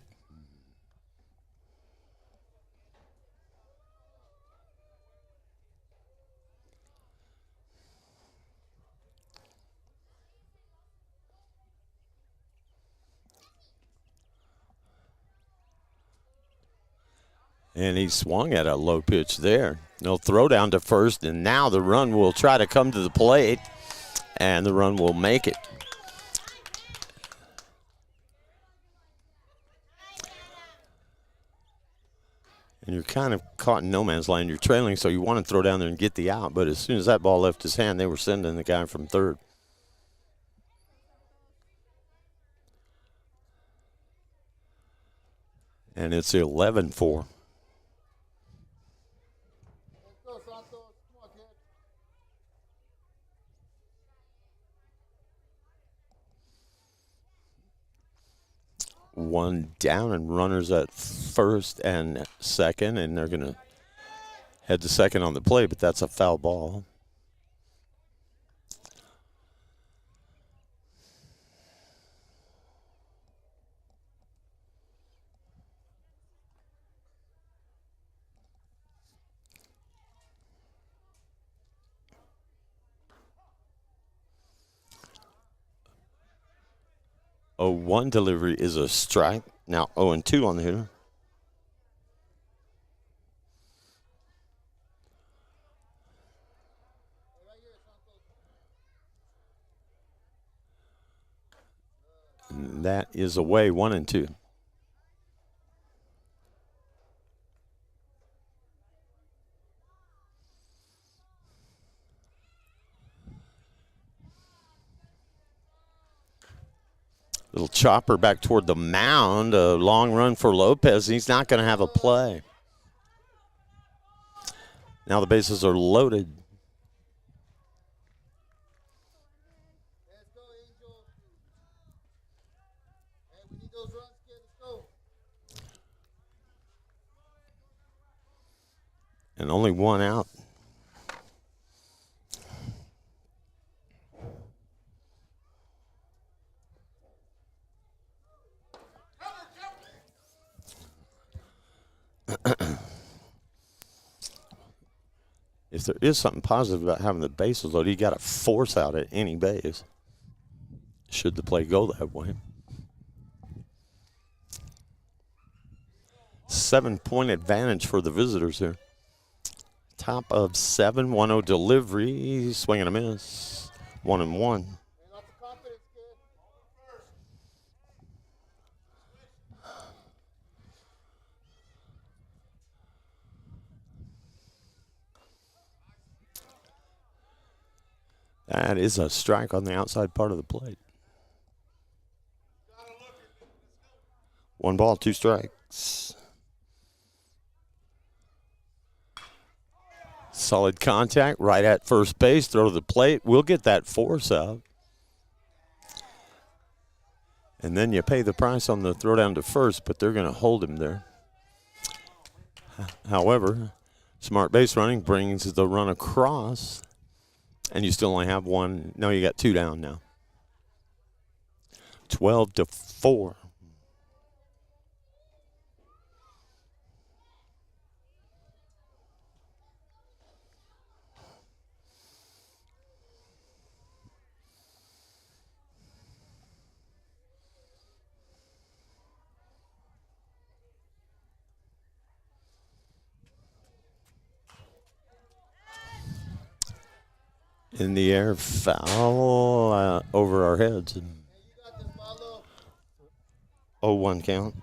And he swung at a low pitch there. No throw down to first, and now the run will try to come to the plate, and the run will make it. And you're kind of caught in no man's land. You're trailing, so you want to throw down there and get the out. But as soon as that ball left his hand, they were sending the guy from third. And it's 11-4. One down and runners at first and second, and they're going to head to second on the play, but that's a foul ball. A 1 delivery is a strike. Now 0-2 on the hitter. And that is away, 1-2. Little chopper back toward the mound. A long run for Lopez. He's not going to have a play. Now the bases are loaded. Let's go, Angel. Hey, we need those runs, kid. Let's go. And only 1 out. If there is something positive about having the bases loaded, you got to force out at any base, should the play go that way. 7-point advantage for the visitors here. Top of 7, 1-0 delivery, swing and a miss, 1-1. Hey, lots of confidence, kid. That is a strike on the outside part of the plate. 1 ball, 2 strikes. Solid contact right at first base, throw to the plate. We'll get that force out. And then you pay the price on the throw down to first, but they're going to hold him there. However, smart base running brings the run across, and you still only have 1. No, you got 2 down now. 12-4. In the air, foul over our heads. Hey, you got this, Marlo. 0-1 count.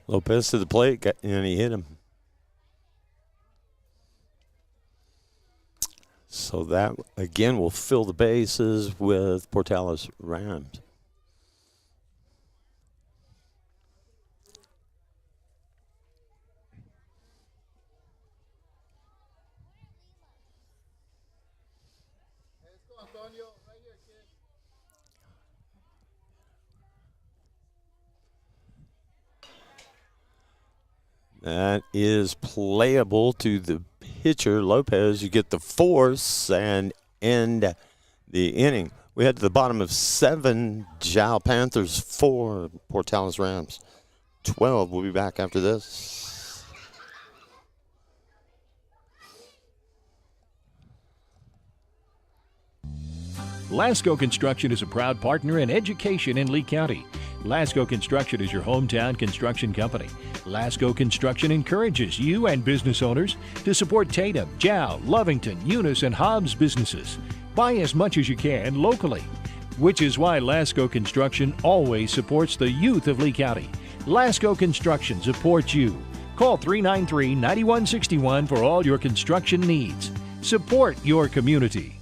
Lopez to the plate, and he hit him. So that, again, will fill the bases with Portales Rams. Let's go, Antonio. Right here, kid. That is playable to the pitcher, Lopez. You get the force and end the inning. We head to the bottom of 7, Jal Panthers 4, Portales Rams 12. We'll be back after this. Lasco Construction is a proud partner in education in Lee County. Lasco Construction is your hometown construction company. Lasco Construction encourages you and business owners to support Tatum, Jal, Lovington, Eunice, and Hobbs businesses. Buy as much as you can locally, which is why Lasco Construction always supports the youth of Lee County. Lasco Construction supports you. Call 393-9161 for all your construction needs. Support your community.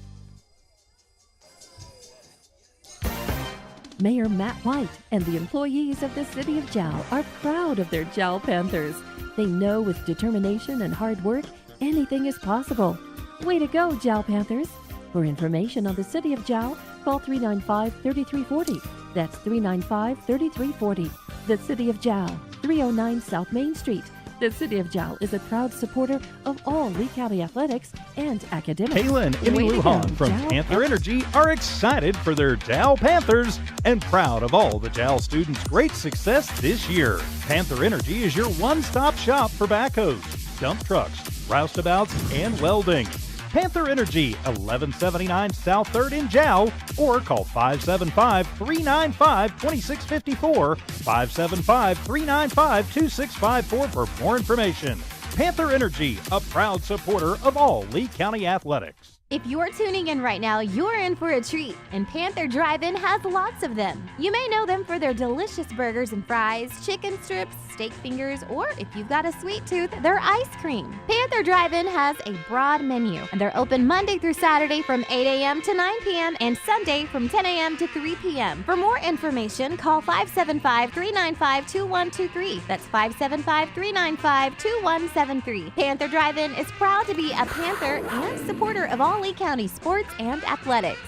Mayor Matt White and the employees of the City of Jal are proud of their Jal Panthers. They know with determination and hard work, anything is possible. Way to go, Jal Panthers! For information on the City of Jal, call 395-3340. That's 395-3340. The City of Jal, 309 South Main Street. The City of Jal is a proud supporter of all Lee County athletics and academics. Kayla and Emmy Way to Lujan go, from Jal Panther Energy are excited for their Jal Panthers and proud of all the Jal students' great success this year. Panther Energy is your one-stop shop for backhoes, dump trucks, roustabouts, and welding. Panther Energy, 1179 South 3rd in Jal, or call 575-395-2654, 575-395-2654 for more information. Panther Energy, a proud supporter of all Lee County athletics. If you're tuning in right now, you're in for a treat, and Panther Drive-In has lots of them. You may know them for their delicious burgers and fries, chicken strips, steak fingers, or if you've got a sweet tooth, their ice cream. Panther Drive-In has a broad menu, and they're open Monday through Saturday from 8 a.m. to 9 p.m. and Sunday from 10 a.m. to 3 p.m. For more information, call 575-395-2123. That's 575-395-2173. Panther Drive-In is proud to be a Panther and supporter of all Lee County sports and athletics.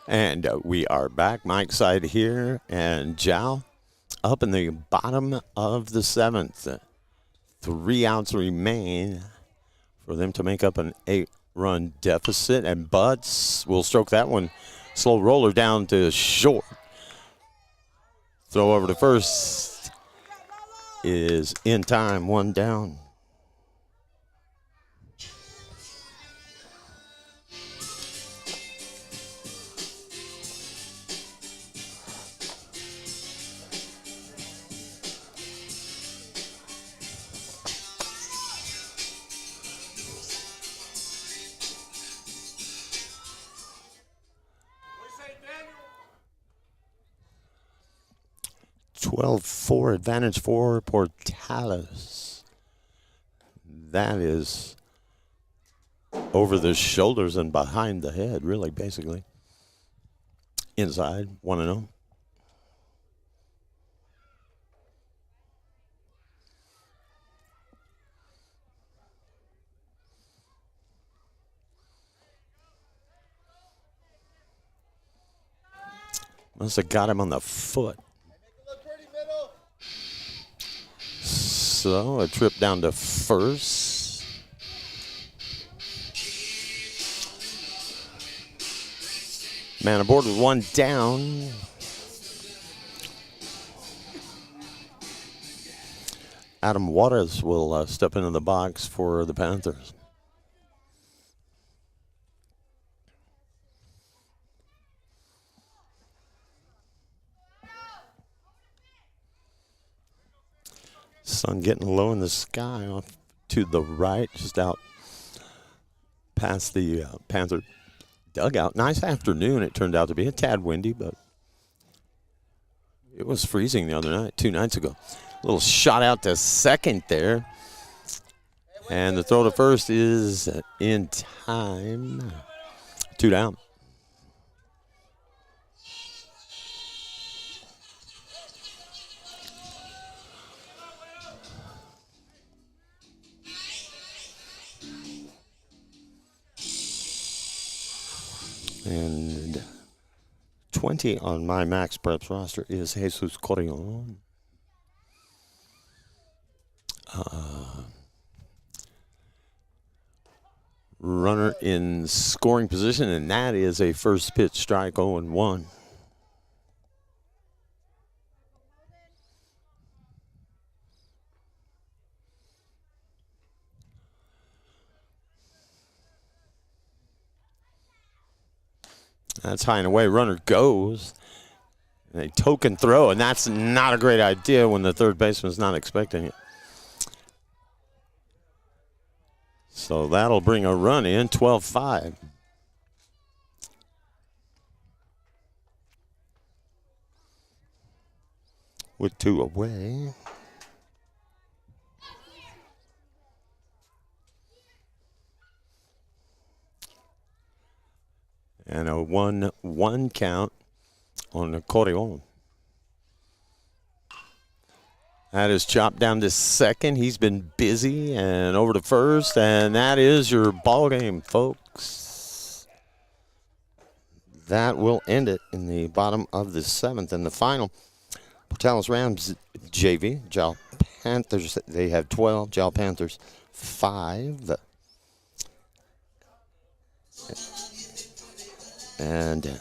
And we are back. Mike Side here, and Jal up in the bottom of the 7th. 3 outs remain for them to make up an 8-run deficit, and Butts will stroke that one. Slow roller down to short. Throw over to first is in time, 1 down. Say, Daniel. 12-4 advantage for Portales. That is over the shoulders and behind the head, really, basically. Inside, 1-0. Must have got him on the foot. Make it look pretty, middle. So a trip down to first. Man aboard with 1 down. Adam Waters will step into the box for the Panthers. Sun getting low in the sky off to the right, just out past the Panther dugout. Nice afternoon it turned out to be. A tad windy, but it was freezing the other night, 2 nights ago. Little shot out to second there. And the throw to first is in time. 2 down. And 20 on my Max Preps roster is Jesus Corrion. Runner in scoring position, and that is a first pitch strike, 0-1. That's high and away. Runner goes. And a token throw, and that's not a great idea when the third baseman's not expecting it. So that'll bring a run in, 12-5. With 2 away. And a 1-1 count on the Corrion. That is chopped down to second. He's been busy, and over to first, and that is your ball game, folks. That will end it in the bottom of the 7th. And the final, Portales Rams JV, Jal Panthers, they have 12, Jal Panthers 5. And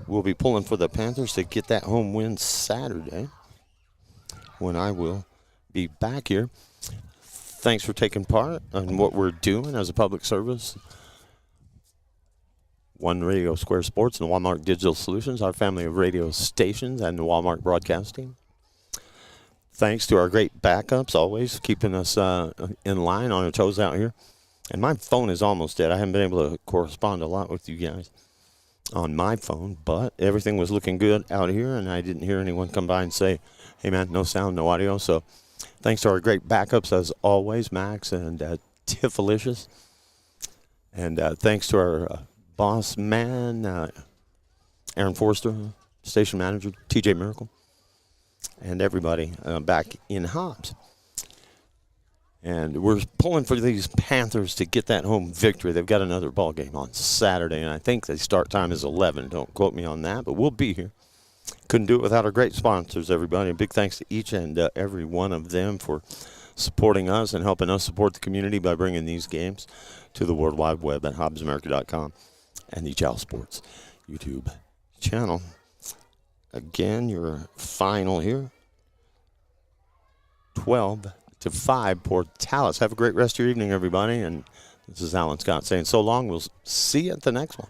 we'll be pulling for the Panthers to get that home win Saturday, when I will be back here. Thanks for taking part in what we're doing as a public service. One Radio Square Sports and Walmart Digital Solutions, our family of radio stations, and Walmart Broadcasting. Thanks to our great backups, always keeping us in line, on our toes out here. And my phone is almost dead. I haven't been able to correspond a lot with you guys on my phone, but everything was looking good out here, and I didn't hear anyone come by and say, hey, man, no sound, no audio. So thanks to our great backups, as always, Max and Tiffalicious. And thanks to our boss man, Aaron Forster, station manager, TJ Miracle, and everybody back in Hobbs. And we're pulling for these Panthers to get that home victory. They've got another ball game on Saturday, and I think the start time is 11. Don't quote me on that, but we'll be here. Couldn't do it without our great sponsors, everybody. And big thanks to each and every one of them for supporting us and helping us support the community by bringing these games to the World Wide Web at hobbsamerica.com and the Jal Sports YouTube channel. Again, your final here, 12-5, Portales. Have a great rest of your evening, everybody. And this is Alan Scott saying so long. We'll see you at the next one.